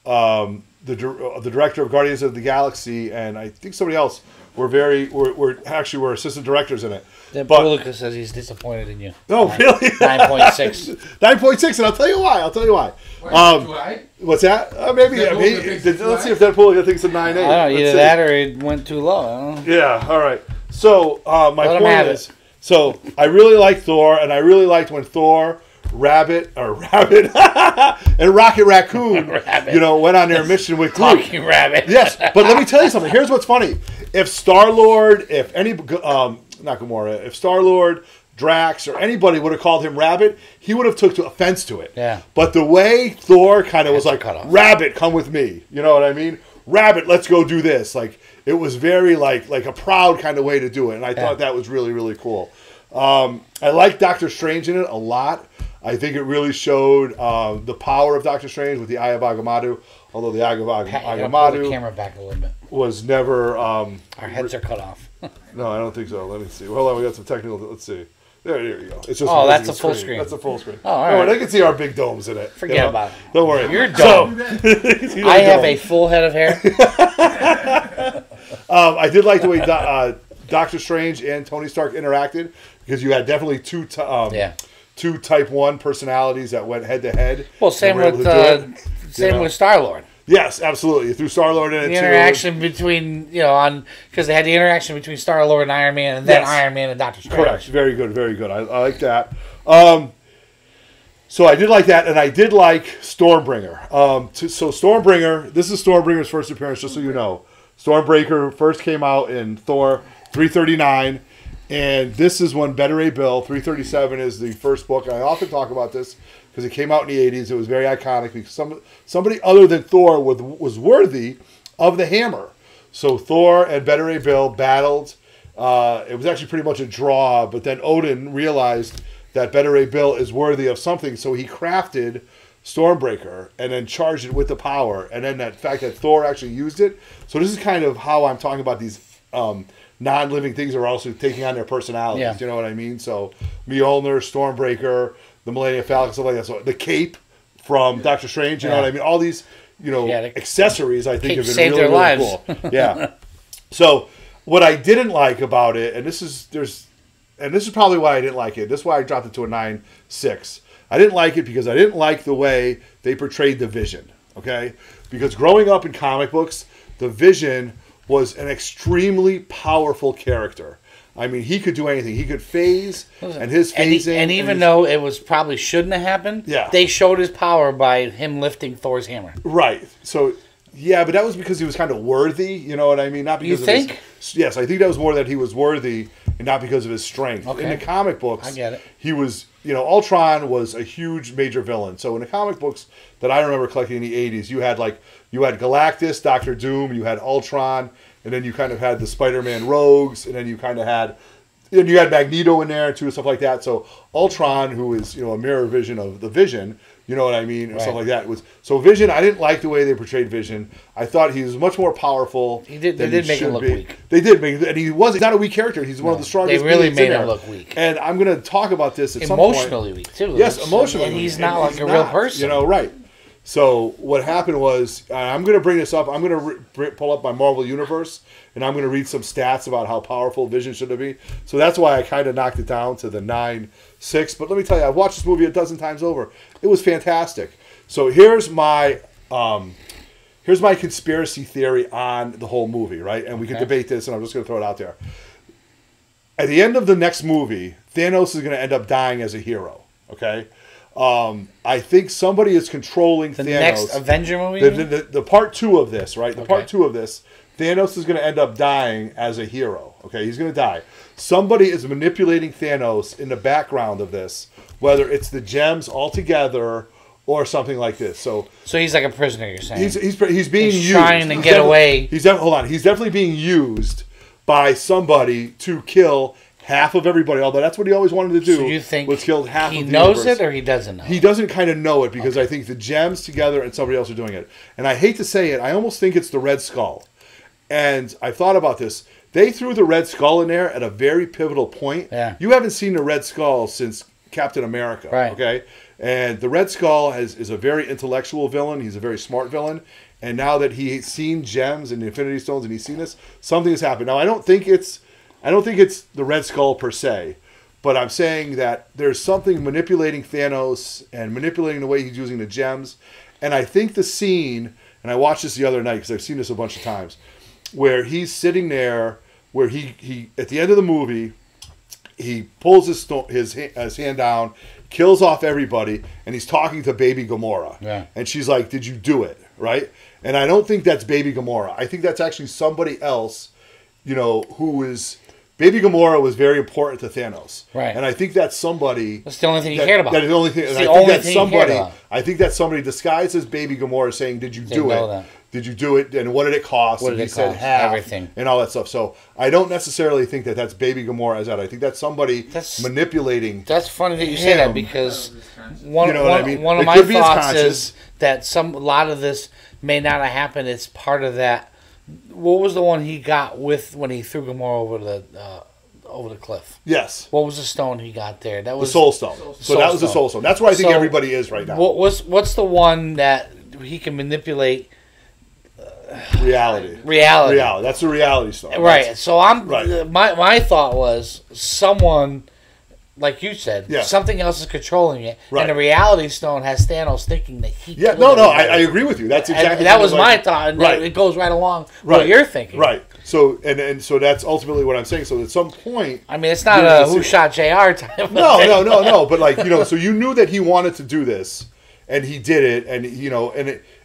the director of Guardians of the Galaxy, and I think somebody else were assistant directors in it. Bullock says he's disappointed in you. Oh, really? 9.6. 9.6, and I'll tell you why. What's that? Maybe. Let's see if Deadpool thinks a 9.8. I don't know, either that or it went too low. I don't know. Yeah, all right. So my point is, so I really liked Thor, and I really liked when Thor, Rabbit, and Rocket Raccoon, went on their mission with Groot. Talking Rabbit. Yes, but let me tell you something. Here's what's funny. If Star-Lord, if Gamora, if Star-Lord, Drax, or anybody would have called him Rabbit, he would have took offense to it. Yeah. But the way Thor kind of was like, Rabbit, come with me. You know what I mean? Rabbit, let's go do this. Like, it was very like a proud kind of way to do it. And I thought that was really, really cool. I like Doctor Strange in it a lot. I think it really showed the power of Doctor Strange with the Eye of Agamotto. Although the Eye of Agamotto pull the camera back a little bit. Was never... our heads are cut off. No, I don't think so. Let me see. Hold on, we got some technical... Let's see. There you go. It's just that's a full screen. That's a full screen. Oh, all right. They can see our big domes in it. Forget about it. Don't worry. You're dumb. I have a full head of hair. I did like the way Doctor Strange and Tony Stark interacted because you had definitely two Type 1 personalities that went head to head. Well, same with Star-Lord. Yes, absolutely. You threw Star-Lord in it too. The interaction between, because they had the interaction between Star-Lord and Iron Man, and then Iron Man and Doctor Strange. Correct. Very good, very good. I like that. So I did like that, and I did like Stormbringer. So Stormbringer, this is Stormbringer's first appearance, just so you know. Stormbreaker first came out in Thor 339, and this is when Better Ray Bill, 337 is the first book, and I often talk about this because it came out in the 80s. It was very iconic because somebody other than Thor was worthy of the hammer. So Thor and Better Ray Bill battled. It was actually pretty much a draw, but then Odin realized that Better Ray Bill is worthy of something, so he crafted Stormbreaker and then charged it with the power, and then that fact that Thor actually used it. So this is kind of how I'm talking about these non-living things are also taking on their personalities. Yeah. You know what I mean? So Mjolnir, Stormbreaker, the Millennium Falcon, stuff like that. So the cape from Doctor Strange, you know what I mean? All these, accessories I think have been really, really cool. Yeah. So what I didn't like about it, and this is probably why I didn't like it. This is why I dropped it to a 9.6. I didn't like it because I didn't like the way they portrayed the Vision. Okay? Because growing up in comic books, the Vision was an extremely powerful character. I mean, he could do anything. He could phase, and his phasing... even though it was probably shouldn't have happened, they showed his power by him lifting Thor's hammer. Right. So, yeah, but that was because he was kind of worthy, you know what I mean? Not because you think? Yes, I think that was more that he was worthy, and not because of his strength. Okay. In the comic books, I get it. he was, Ultron was a huge major villain. So in the comic books that I remember collecting in the 80s, you had Galactus, Doctor Doom, you had Ultron, and then you kind of had the Spider-Man rogues, and then you kind of had Magneto in there too, and stuff like that. So Ultron, who is a mirror vision of the Vision, you know what I mean, and stuff like that. So Vision, I didn't like the way they portrayed Vision. I thought he was much more powerful. They did make him look weak. They did make, and he's not a weak character. He's one of the strongest. They really made him look weak. And I'm going to talk about this at some point. Emotionally weak too. Yes, emotionally. And he's not like a real person. Right. So what happened was, I'm going to bring this up. I'm going to pull up my Marvel Universe, and I'm going to read some stats about how powerful Vision should be. So that's why I kind of knocked it down to the 9.6. But let me tell you, I've watched this movie a dozen times over. It was fantastic. So here's my conspiracy theory on the whole movie, right? And we can debate this, and I'm just going to throw it out there. At the end of the next movie, Thanos is going to end up dying as a hero, okay? I think somebody is controlling Thanos. The next Avenger movie? The part 2 of this, right? The part 2 of this, Thanos is going to end up dying as a hero, okay? He's going to die. Somebody is manipulating Thanos in the background of this, whether it's the gems altogether or something like this. So he's like a prisoner, you're saying? He's being used. Trying to get away. Hold on. He's definitely being used by somebody to kill half of everybody, although that's what he always wanted to do. So you think was killed half he of the knows universe. it or he doesn't know? He doesn't kind of know it because I think the gems together and somebody else are doing it. And I hate to say it, I almost think it's the Red Skull. And I thought about this. They threw the Red Skull in there at a very pivotal point. Yeah. You haven't seen the Red Skull since Captain America. Right. Okay? And the Red Skull is a very intellectual villain. He's a very smart villain. And now that he's seen gems and the Infinity Stones and he's seen this, something has happened. Now I don't think it's the Red Skull per se, but I'm saying that there's something manipulating Thanos and manipulating the way he's using the gems. And I think the scene, and I watched this the other night because I've seen this a bunch of times, where he's sitting there, where he at the end of the movie, he pulls his hand down, kills off everybody, and he's talking to Baby Gamora. Yeah. And she's like, "Did you do it?" Right? And I don't think that's Baby Gamora. I think that's actually somebody else, who is... Baby Gamora was very important to Thanos. Right. And I think that's somebody... That's the only thing he cared about. That is the only thing. It's and the I think only that's thing somebody, he cared about. I think that's somebody disguised as Baby Gamora saying, "Did you do know it? that. Did you do it? And what did it cost?" What and did he it said cost? half. Everything. And all that stuff. So I don't necessarily think that that's Baby Gamora as that. I think that's somebody manipulating. That's funny that you say that because one of my could be his thoughts conscience. is that a lot of this may not have happened. It's part of that. What was the one he got when he threw Gamora over the cliff? Yes. What was the stone he got there? That was the Soul Stone. That was the Soul Stone. That's where I think everybody is right now. What's the one that he can manipulate? Reality. That's the reality stone. Right. So my thought was someone, like you said, something else is controlling it, and the reality stone has Thanos thinking that he. Yeah. No. I agree with you. That's exactly. That was my thought. And it goes right along what you're thinking. Right. So and so that's ultimately what I'm saying. So at some point, I mean, it's not a who shot JR type. No. But so you knew that he wanted to do this, and he did it,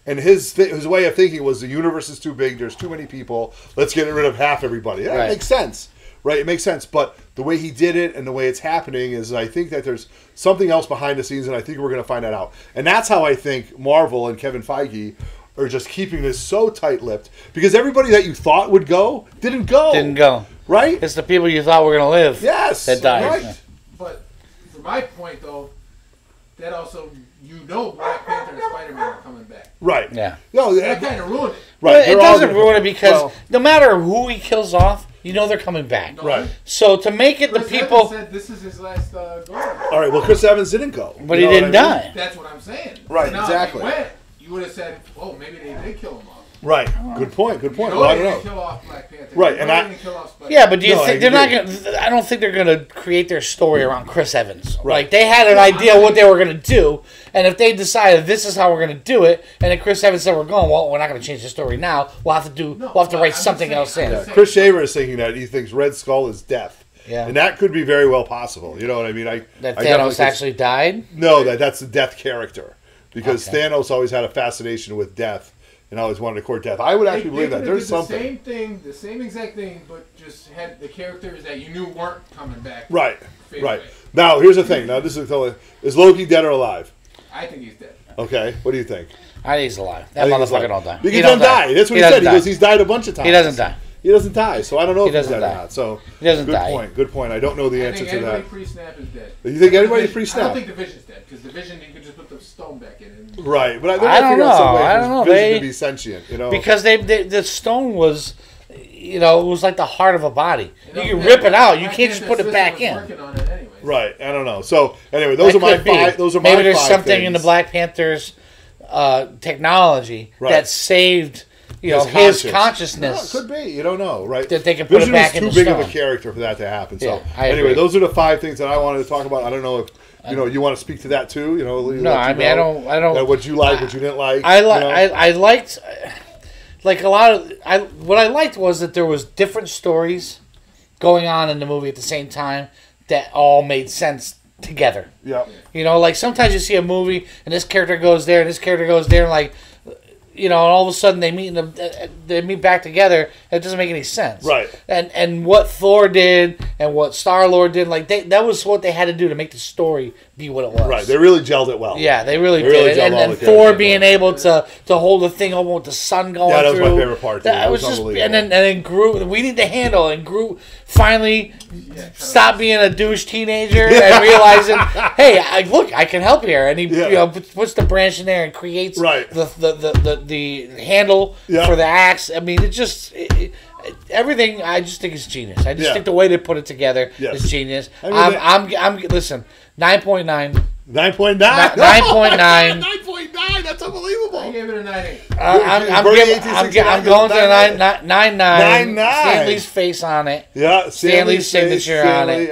and his way of thinking was the universe is too big. There's too many people. Let's get rid of half everybody. That makes sense, right? It makes sense. But the way he did it and the way it's happening is, I think that there's something else behind the scenes, and I think we're going to find that out. And that's how I think Marvel and Kevin Feige are just keeping this so tight-lipped, because everybody that you thought would go didn't go. Right? It's the people you thought were going to live. Yes. That died. Right. Yeah. But for my point, though, that also, Black Panther and Spider-Man are coming back. Right. Yeah. No, that kind of ruined it. Right. It doesn't ruin it because no matter who he kills off, they're coming back. No. Right. So to make it Chris the people... Evans said this is his last go. All right, well, Chris Evans didn't go. But he didn't die. That's what I'm saying. Right, so now exactly. If he went, you would have said, "Oh, maybe they did kill him off." Right. Good point. Well, I I don't know. Kill off Black Panther. Right, but do you think they're not going to... I don't think they're going to create their story around Chris Evans. Right. Like, they had an idea what they were going to do, and if they decided this is how we're going to do it, and then Chris Evans said we're not going to change the story now, we'll have to write something else in. Yeah. Chris Shaver is thinking that he thinks Red Skull is death. Yeah. And that could be very well possible. You know what I mean? That Thanos actually died? No, that's the death character. Because Thanos always had a fascination with death. and always wanted to court death. I would actually believe that. There's something. The same exact thing, but just had the characters that you knew weren't coming back. Right. Now, here's the thing. Now, this is Loki dead or alive? I think he's dead. Okay. What do you think? I think he's alive. That motherfucker don't die. He doesn't die. That's what he said. He goes, he's died a bunch of times. He doesn't die. He doesn't die, so I don't know if he's dead or not. So he doesn't die. Good point. I don't know the answer to that. Anybody pre-snap is dead. You think anybody pre-snap? I don't think the Vision's dead because the Vision you could just put the stone back in. Right, but I don't know. I don't know. Vision to be sentient, you know, because the stone was, you know, it was like the heart of a body. You can rip it out. You can't just put it back in. Right. I don't know. So anyway, those are my five. Those are my maybe there's five something things. in the Black Panther's technology that saved. You know, his consciousness. No, it could be. You don't know, right? That they can put Vision it back is in too the big stone. of a character for that to happen. So anyway, agree. Those are the 5 things that I wanted to talk about. I don't know if you want to speak to that too. You know, no, I mean, I don't. What you like, what you didn't like. I liked, like a lot of. What I liked was that there was different stories going on in the movie at the same time that all made sense together. Yeah. You know, like sometimes you see a movie and this character goes there and this character goes there, and like. You know, and all of a sudden they meet back together. It doesn't make any sense, right? And what Thor did and what Star-Lord did, like that was what they had to do to make the story be what it was. Right, they really gelled it well. Yeah, they really did. And Thor being able to hold the thing over with the sun going through. Yeah, that was my favorite part. That was just, and then Groot. We need to handle, and Groot finally stopped being a douche teenager and realizing, hey, look, I can help here, and he you know puts the branch in there and creates the handle for the axe. I mean, it just everything. I just think it's genius. I just think the way they put it together is genius. I'm listen. 9.9. 9.9. 9.9. 9.9. That's unbelievable. I gave it a 9.8. I'm going to a 9.9. 9.9. Stan Lee's face on it. Yeah, Stan Lee's signature on it.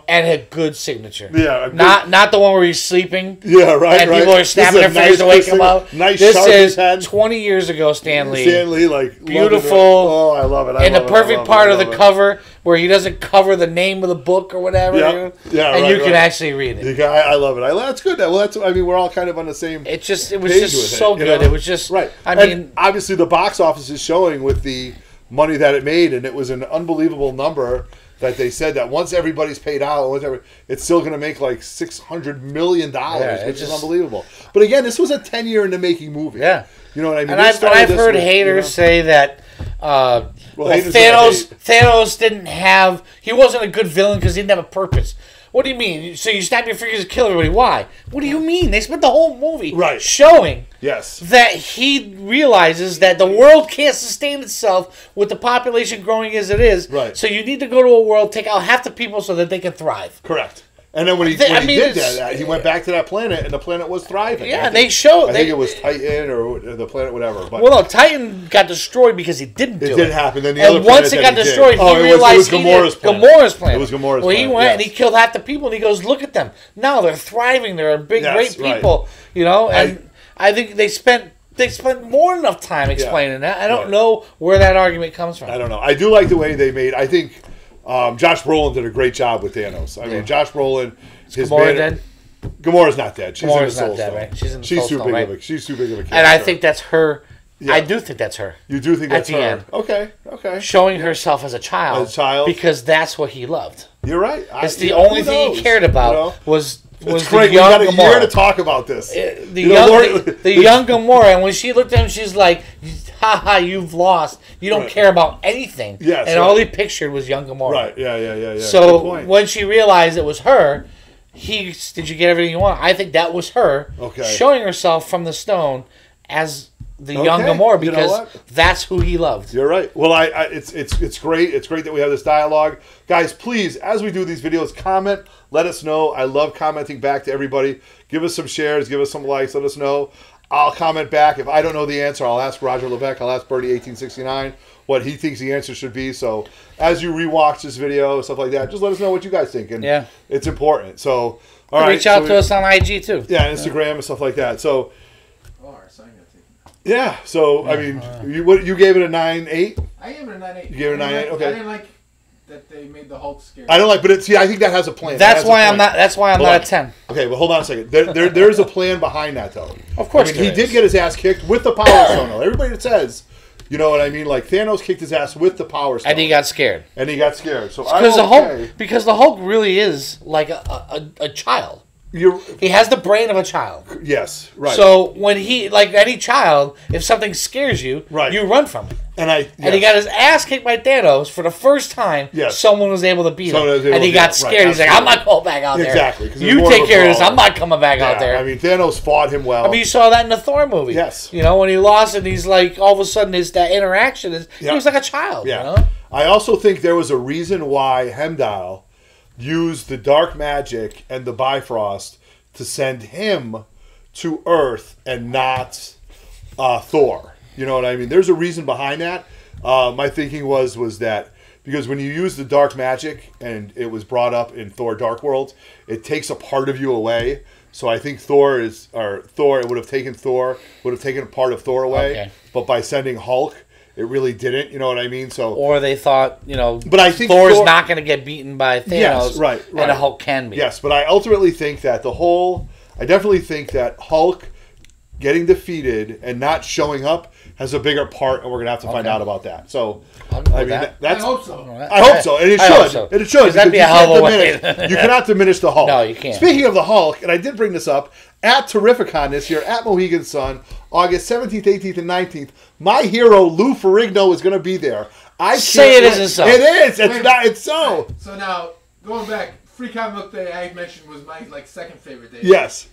And a good signature. Yeah, not the one where he's sleeping. Yeah, right. And people are snapping their fingers to wake him up. Nice. This is 20 years ago. Stan Lee. Stan Lee, like beautiful. Oh, I love it. And the perfect part of the cover where he doesn't cover the name of the book or whatever. Yeah, and you can actually read it. I love it. That's good. Well, I mean, we're all kind of on the same. It was just so good. It was just right. I mean, obviously the box office is showing with the money that it made, and it was an unbelievable number that they said that once everybody's paid out, it's still going to make like $600 million, which is unbelievable. But again, this was a 10-year in the making movie. Yeah, you know what I mean. And I've heard haters say that. Thanos didn't have. He wasn't a good villain because he didn't have a purpose. What do you mean? So you snap your fingers and kill everybody? Why? What do you mean? They spent the whole movie showing that he realizes that the world can't sustain itself with the population growing as it is. Right. So you need to go to a world, take out half the people so that they can thrive. Correct. And then when he did that, he went back to that planet, and the planet was thriving. Yeah, they showed. I think it was Titan or the planet, whatever. But well, no, Titan got destroyed because he didn't do it. It didn't happen. Then and once it got destroyed, he realized it was Gamora's planet. Gamora's planet. It was Gamora's planet. Well, he went and he killed half the people, and he goes, "Look at them now; they're thriving. They're big, great people." You know, and I think they spent more than enough time explaining that. I don't know where that argument comes from. I don't know. I do like the way they made. I think Josh Brolin did a great job with Thanos. I mean, Josh Brolin. Gamora dead? Gamora's not dead. She's in the Soul Stone. Right? She's in the Soul Stone, right? She's too big of a character. And I think that's her. Yeah. I do think that's her. You do think that's her? End. Okay. Showing herself as a child. Because that's what he loved. You're right. It's the only thing he cared about was it's great. We got a year to talk about this. The young Gamora, and when she looked at him, she's like, "Ha, you've lost. You don't care about anything." Yes, and all he pictured was young Gamora. Right. Yeah. So when she realized it was her, did you get everything you want? I think that was her showing herself from the stone as the young Gamora because that's who he loved. You're right. Well, it's great. It's great that we have this dialogue. Guys, please, as we do these videos, comment. Let us know. I love commenting back to everybody. Give us some shares. Give us some likes. Let us know. I'll comment back. If I don't know the answer, I'll ask Roger Levesque. I'll ask Birdie1869 what he thinks the answer should be. So as you rewatch this video, stuff like that, just let us know what you guys think. And it's important. So, all right. Reach out to us on IG, too. Yeah, Instagram and stuff like that. So, yeah. So, I mean, you gave it a 9.8? I gave it a 9.8. You gave it a 9.8? Okay. I didn't like that they made the Hulk scary. I don't like, but see, I think that has a plan. That's why I'm not. That's why I'm not a 10. Okay, well, hold on a second. There's a plan behind that, though. Of course, he did get his ass kicked with the Power Stone. Though. Everybody that says, you know what I mean, like Thanos kicked his ass with the Power Stone, and he got scared. So because the Hulk really is like a child. He has the brain of a child. Yes, right. So when he, like any child, if something scares you, you run from it. And he got his ass kicked by Thanos for the first time. Yes. Someone was able to beat him, and he got scared. He's like, "I'm not going back out there. Exactly. You take care of this. I'm not coming back out there." I mean, Thanos fought him well. I mean, you saw that in the Thor movie. Yes. You know, when he lost, and he's like, all of a sudden, that interaction is he was like a child. Yeah. You know? I also think there was a reason why Heimdall used the dark magic and the Bifrost to send him to Earth and not Thor. You know what I mean? There's a reason behind that. My thinking was that because when you use the dark magic, and it was brought up in Thor Dark World, it takes a part of you away. So I think Thor would have taken a part of Thor away. Okay. But by sending Hulk, it really didn't. You know what I mean? So, or they thought, you know, but I think Thor's not going to get beaten by Thanos. Yes, right. And the Hulk can be. Yes, but I ultimately think that I definitely think that Hulk getting defeated and not showing up has a bigger part, and we're gonna have to find out about that. So, I mean, I hope so. I hope so, and it should. So. And it should. That'd be a hell of a way. You cannot diminish the Hulk. No, you can't. Speaking of the Hulk, and I did bring this up at Terrificon this year at Mohegan Sun, August 17th, 18th, and 19th. My hero Lou Ferrigno is going to be there. I say it isn't so. It is. It's not. It's so. So now going back, Free Comic Book Day I mentioned was my second favorite day. Yes.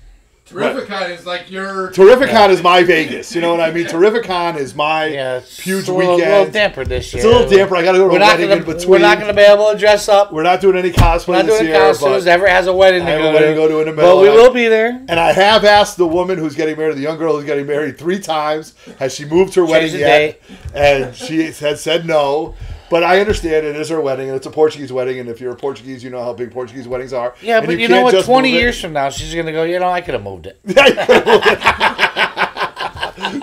Terrificon is like your... Terrificon is my Vegas. You know what I mean? Terrificon is my huge weekend. It's a little damper this year. It's a little damper. I got to go to a wedding in between. We're not going to be able to dress up. We're not doing any cosplay this year. Costumes. Everett has a wedding to go to in the middle. But we will be there. And I have asked the woman who's getting married, the young girl who's getting married 3 times, has she moved her wedding yet? And she has said no. But I understand it is her wedding, and it's a Portuguese wedding, and if you're a Portuguese, you know how big Portuguese weddings are. Yeah, but you know what? 20 years from now, she's going to go, I could have moved it.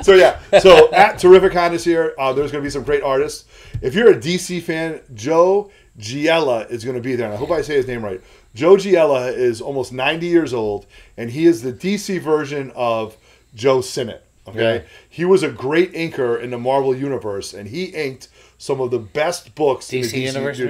So at Terrificon this year, there's going to be some great artists. If you're a DC fan, Joe Giella is going to be there, and I hope I say his name right. Joe Giella is almost 90 years old, and he is the DC version of Joe Sinnott. Okay? Yeah. He was a great inker in the Marvel Universe, and he inked some of the best books in the DC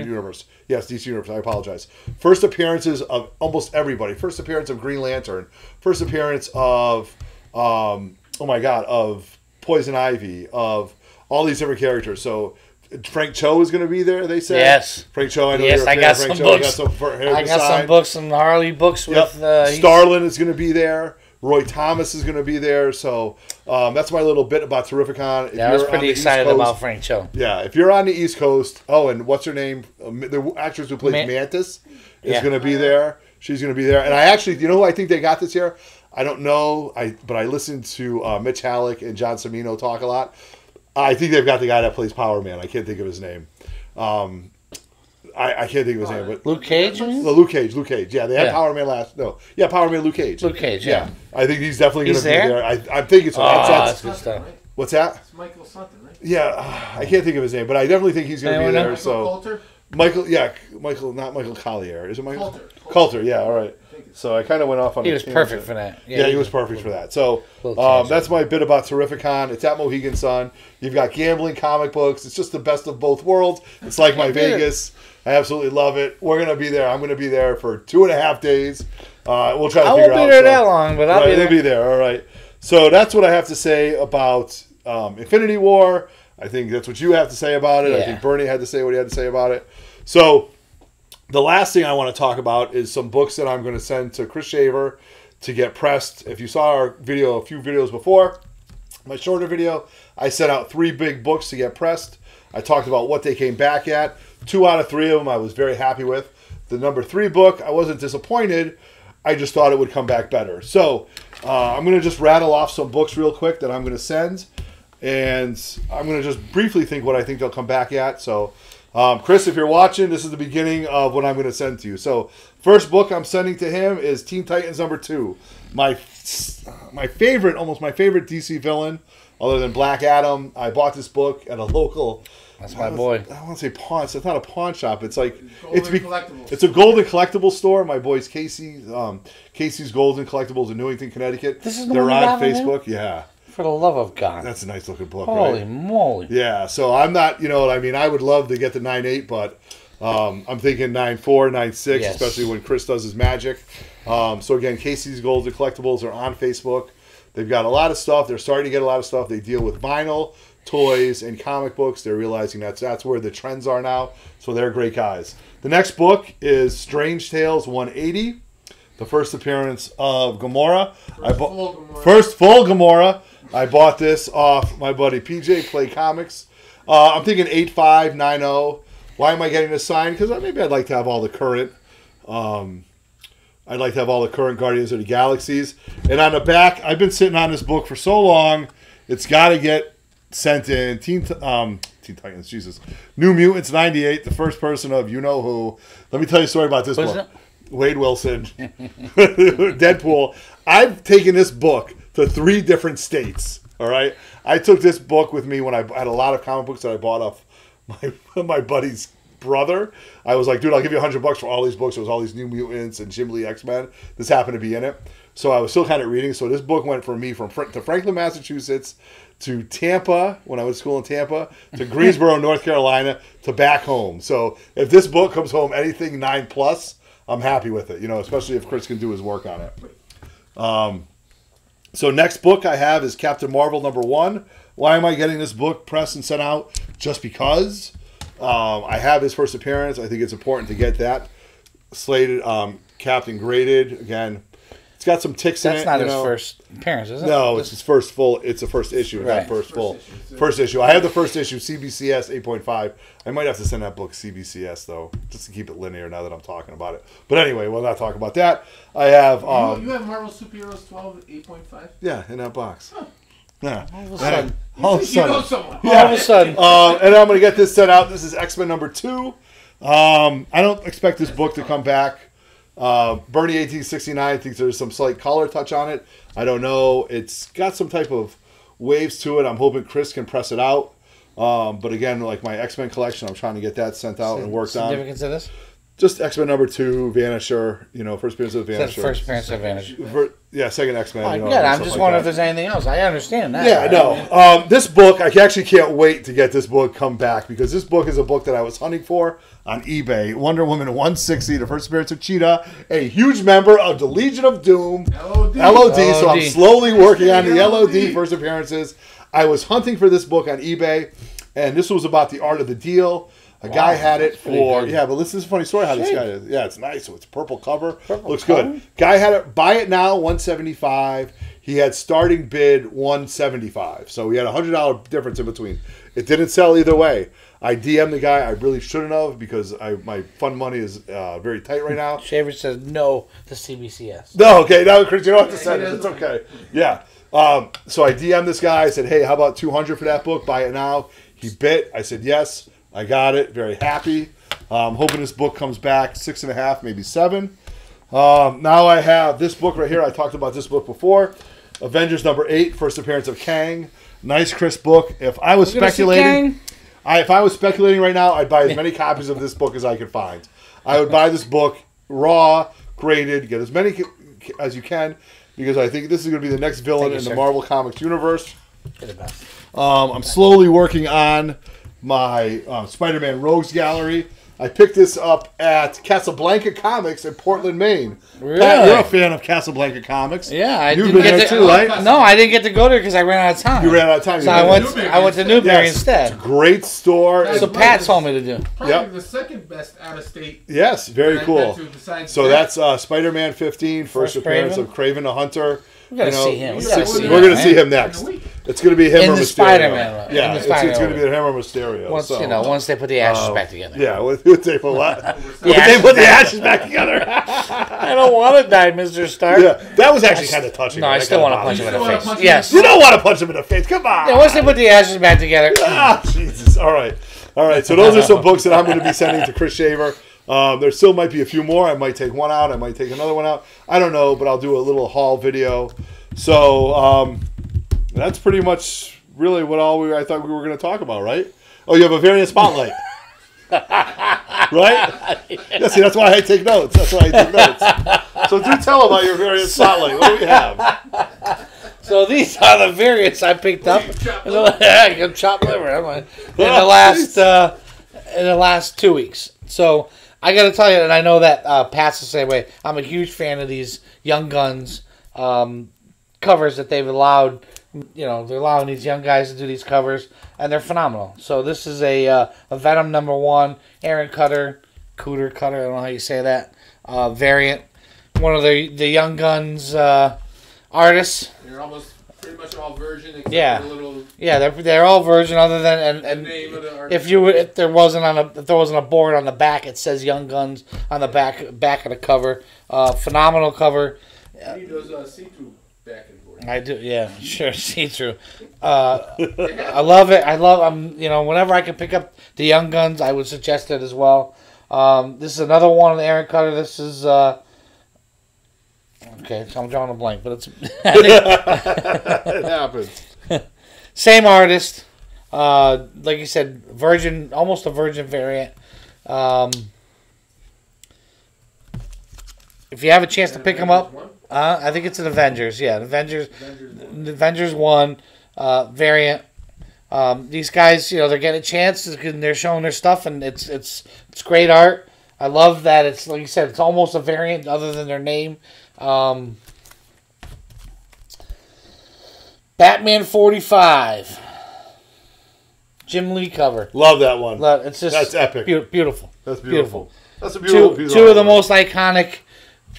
universe. Yes, DC Universe. I apologize. First appearances of almost everybody. First appearance of Green Lantern. First appearance of, of Poison Ivy. Of all these different characters. So Frank Cho is going to be there, they say. Yes. Frank Cho, I know you're a fan of Frank Cho. I got some books, some Harley books. With Starlin is going to be there. Roy Thomas is going to be there, so that's my little bit about Terrificon. I was pretty excited about Frank Cho. Yeah, if you're on the East Coast, and what's her name? The actress who plays Mantis is going to be there. She's going to be there. And I actually, you know who I think they got this year? I don't know, but I listened to Mitch Halleck and John Cimino talk a lot. I think they've got the guy that plays Power Man. I can't think of his name. I can't think of his name, but Luke Cage. Luke Cage. Yeah, they had Power Man last. No, Power Man. Luke Cage. Yeah. I think he's definitely going to be there. I'm thinking so. That's good stuff. What's that? It's Michael something, right? Yeah, I can't think of his name, but I definitely think he's going to be there. Michael Coulter? Michael, not Michael Collier. Is it Michael? Coulter. Yeah, all right. So I kind of went off on. He was perfect for that. Yeah, he was perfect for that. So that's my bit about Terrificon. It's at Mohegan Sun. You've got gambling, comic books. It's just the best of both worlds. It's like my Vegas. I absolutely love it. We're going to be there. I'm going to be there for 2.5 days. We'll try to figure out. I won't be there that long, but I'll be there. We'll be there. All right. So that's what I have to say about Infinity War. I think that's what you have to say about it. Yeah. I think Bernie had to say what he had to say about it. So the last thing I want to talk about is some books that I'm going to send to Chris Shaver to get pressed. If you saw our video, a few videos before, my shorter video, I sent out 3 big books to get pressed. I talked about what they came back at. 2 out of 3 of them I was very happy with. The number 3 book, I wasn't disappointed. I just thought it would come back better. So I'm going to just rattle off some books real quick that I'm going to send. And I'm going to just briefly think what I think they'll come back at. So Chris, if you're watching, this is the beginning of what I'm going to send to you. So first book I'm sending to him is Teen Titans number 2. My favorite, almost my favorite DC villain, other than Black Adam. I bought this book at a local That's my boy. I don't want to say pawn. It's not a pawn shop. It's like Collectibles. It's a golden collectible store. My boy's Casey's Golden Collectibles in Newington, Connecticut. They're on Facebook. Yeah. For the love of God. That's a nice looking book. Holy right? moly. Yeah. So I'm not. You know what I mean? I would love to get the 9.8, but I'm thinking 9.4, 9.6, especially when Chris does his magic. So again, Casey's Golden Collectibles are on Facebook. They've got a lot of stuff. They're starting to get a lot of stuff. They deal with vinyl, toys, and comic books. They're realizing that's where the trends are now. So they're great guys. The next book is Strange Tales 180, the first appearance of Gamora. First full Gamora. I bought this off my buddy PJ, Play Comics. I'm thinking 8.5, 9.0. Why am I getting this signed? Because maybe I'd like to have all the current. I'd like to have all the current Guardians of the Galaxies. And on the back, I've been sitting on this book for so long. It's got to get sent in. Teen Titans, Jesus. New Mutants 98, the first person of you know who. Let me tell you a story about this book. Wade Wilson, Deadpool. I've taken this book to 3 different states. All right, I took this book with me when I had a lot of comic books that I bought off my buddy's brother. I was like, dude, I'll give you $100 for all these books. There was all these New Mutants and Jim Lee X-Men. This happened to be in it. So I was still kind of reading. So this book went for me to Franklin, Massachusetts, to Tampa, when I went to school in Tampa, to Greensboro, North Carolina, to back home. So if this book comes home anything 9+, I'm happy with it, especially if Chris can do his work on it. So next book I have is Captain Marvel #1. Why am I getting this book pressed and sent out? Just because. I have his first appearance. I think it's important to get that slated, Captain graded. Again, it's got some ticks in it. That's not his first appearance, is it? No, it's his first full. It's the first issue, not first issue. I have the first issue, CBCS 8.5. I might have to send that book CBCS though, just to keep it linear. Now that I'm talking about it, but anyway, we'll not talk about that. I have. You have Marvel Superheroes 12 8.5. Yeah, in that box. Huh. Yeah. All of a sudden. All of a sudden. And I'm going to get this sent out. This is X-Men #2. I don't expect this book to come back. Bernie 1869 thinks there's some slight color touch on it. I don't know. It's got some type of waves to it. I'm hoping Chris can press it out. But again, like my X-Men collection, I'm trying to get that sent out and worked on. Significance of this? Just X-Men #2, Vanisher, first appearance of Vanisher. That's first appearance of Vanisher. Yeah, second X-Men. I'm just wondering if there's anything else. I understand that. Yeah, no. This book, I actually can't wait to get this book come back because this book is a book that I was hunting for on eBay. Wonder Woman 160, the first appearance of Cheetah, a huge member of the Legion of Doom. LOD. So I'm slowly working on the LOD first appearances. I was hunting for this book on eBay, and this was about the art of the deal. A guy had it for, but this is a funny story how this guy is. Yeah, it's nice. So it's purple cover. Looks good. Guy had it, buy it now, $175. He had starting bid $175. So he had a $100 difference in between. It didn't sell either way. I DM'd the guy. I really shouldn't have because my fund money is very tight right now. Shaver says no to CBCS. No, okay. Now, Chris, you don't have to send it. It's okay. Yeah. So I DM'd this guy. I said, hey, how about $200 for that book? Buy it now. He bit. I said, yes. I got it. Very happy. Hoping this book comes back 6.5, maybe 7. Now I have this book right here. I talked about this book before. Avengers #8, first appearance of Kang. Nice, crisp book. If I was speculating, right now, I'd buy as many copies of this book as I could find. I would buy this book raw, graded, get as many as you can, because I think this is going to be the next villain in the Marvel Comics universe. I'm slowly working on my Spider-Man Rogues Gallery. I picked this up at Casablanca Comics in Portland, Maine. Really? Pat, you're a fan of Casablanca Comics. Yeah, I You've didn't been there too, right? No, I didn't get to go there because I ran out of time. You ran out of time. So I went to Newberry instead. It's a great store. So Pat told me to do. Probably the second best out of state. Yes, very cool. So that's Spider-Man 15, first appearance of Kraven the Hunter. We're going to see him. We're going to see him next. It's going to be him in or the Mysterio. Spider-Man. Yeah, it's going to be him or Mysterio. Once they put the ashes back together. Yeah, would they put what? Would they put the ashes back together? I don't want to die, Mr. Stark. Yeah, that was actually kind of touching. No, I still want to punch him in the face. Yes. You don't want to punch him in the face. Come on. Yeah, once they put the ashes back together. Jesus. All right. So those are some books that I'm going to be sending to Chris Shaver. There still might be a few more. I might take one out. I might take another one out. I don't know, but I'll do a little haul video. So that's pretty much really what I thought we were going to talk about, right? Oh, you have a variant spotlight. Right? Yeah, see, that's why I take notes. So do tell about your variant spotlight. What do we have? So these are the variants I picked up. I can chop liver in the last 2 weeks. So I got to tell you, and I know that Pat's the same way. I'm a huge fan of these Young Guns covers that they've allowed. You know, they're allowing these young guys to do these covers, and they're phenomenal. So this is a Venom #1, Aaron Cutter, I don't know how you say that, variant. One of the Young Guns artists. They're almost pretty much all version, except for the little. Yeah, they're all version other than and name of the artist. if there wasn't a board on the back, it says Young Guns on the back of the cover. Phenomenal cover. You need those see-through back and forth. I do, yeah, sure, see through. I love it. Whenever I can pick up the Young Guns, I would suggest it as well. This is another one of Aaron Cutter. This is okay, so I'm drawing a blank, but it's it happens. Same artist, like you said, virgin, almost a virgin variant. If you have a chance to pick them up, I think it's an Avengers. Yeah, Avengers 1 variant. These guys, they're getting a chance and they're showing their stuff, and it's great art. I love that it's, like you said, it's almost a variant other than their name. Batman 45. Jim Lee cover. Love that one. It's just that's epic. Beautiful. That's beautiful. That's a beautiful piece two of the most iconic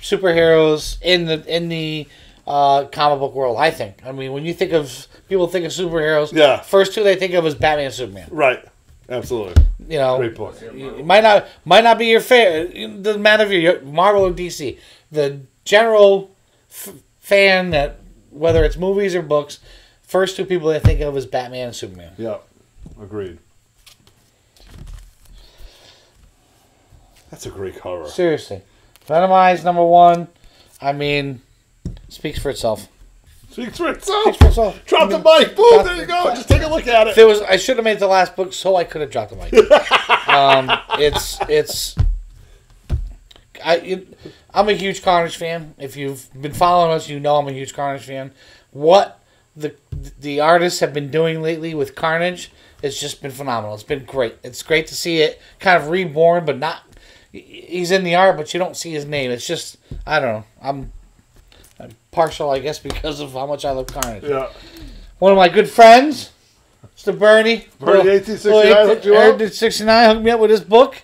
superheroes in the comic book world, I think. I mean, when people think of superheroes, first two they think of is Batman and Superman. Right. Absolutely. Great book. It might not be your favorite. It doesn't matter if you're Marvel or DC. The general fan, that whether it's movies or books, first two people they think of is Batman and Superman. Yeah. Agreed. That's a great cover. Seriously. Venomized #1. I mean, speaks for itself. Speaks for itself. Drop the mic. Boom. There you go. Just take a look at it. I should have made the last book so I could have dropped the mic. I'm a huge Carnage fan. If you've been following us, you know I'm a huge Carnage fan. What the artists have been doing lately with Carnage, it's just been phenomenal. It's been great. It's great to see it kind of reborn, but not. He's in the art, but you don't see his name. It's just, I don't know. I'm partial, I guess, because of how much I love Carnage. Yeah. One of my good friends, Mr. Bernie. Bernie 1869 hooked you up? 1869 hooked me up with his book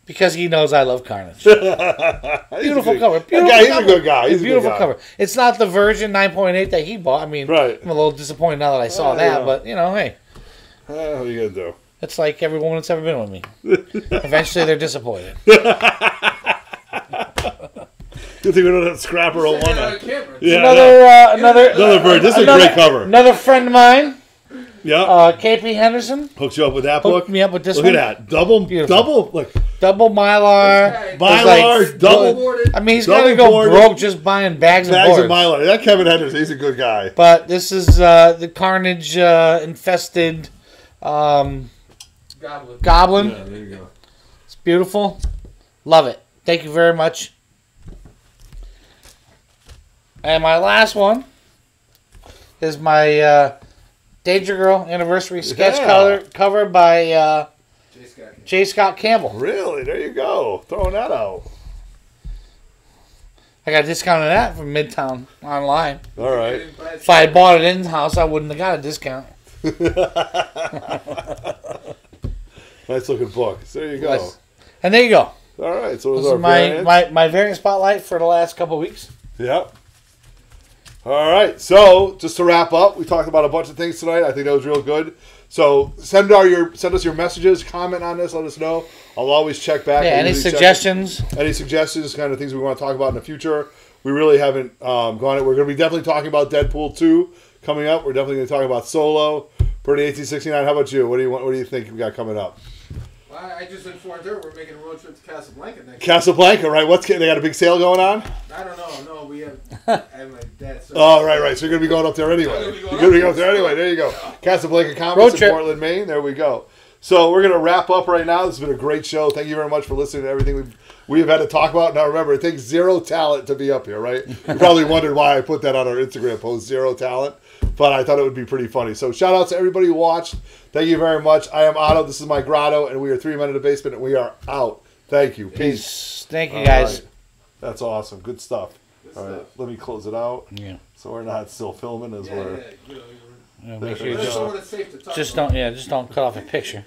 because he knows I love Carnage. Beautiful cover. He's a good guy. He's a beautiful good guy. cover. It's not the version 9.8 that he bought. I mean, right. I'm a little disappointed now that I saw that, but, hey. What are you going to do? It's like every woman that's ever been with me. Eventually, they're disappointed. Good thing we don't have Scrapper on one. Another bird. This is a great cover. Another friend of mine. Yeah. KP Henderson. Hooked you up with that book? Hooked me up with this one. Look at that. Double Mylar. Double. I mean, he's got to go broke just buying bags of boards. Bags of Mylar. That Kevin Henderson, he's a good guy. But this is the Carnage infested Goblin. Yeah, there you go. It's beautiful. Love it. Thank you very much. And my last one is my Danger Girl anniversary sketch cover by J. Scott Campbell. Really? There you go. Throwing that out. I got a discount on that from Midtown online. All right. If I had bought it in-house, I wouldn't have got a discount. Nice looking book. So there you go. And there you go. All right. So this is my variant spotlight for the last couple of weeks. Yep. All right. So just to wrap up, we talked about a bunch of things tonight. I think that was real good. So send us your messages, comment on this, let us know. I'll always check back. Yeah. Any suggestions? Any suggestions? Kind of things we want to talk about in the future. We really haven't gone it. We're going to be definitely talking about Deadpool 2 coming up. We're definitely going to talk about Solo. Bernie 1869. How about you? What do you think we got coming up? Well, I just informed her we're making a road trip to Casablanca next week. Casablanca, right? They got a big sale going on? I don't know. No, we have. I have my dad. Oh, right. So you're going to be going up there anyway. You're going to be going up there anyway. There you go. Casablanca Comics in Portland, Maine. There we go. So we're going to wrap up right now. This has been a great show. Thank you very much for listening to everything we've had to talk about. Now remember, it takes 0 talent to be up here, right? You probably wondered why I put that on our Instagram post, 0 talent. But I thought it would be pretty funny. So shout out to everybody who watched. Thank you very much. I am Otto. This is my grotto, and we are 3 Men in the Basement, and we are out. Thank you. Peace. Thank you, guys. Right. That's awesome. Good stuff. All right, let me close it out. Yeah. So we're not still filming as we're. Make sure you just don't cut off a picture.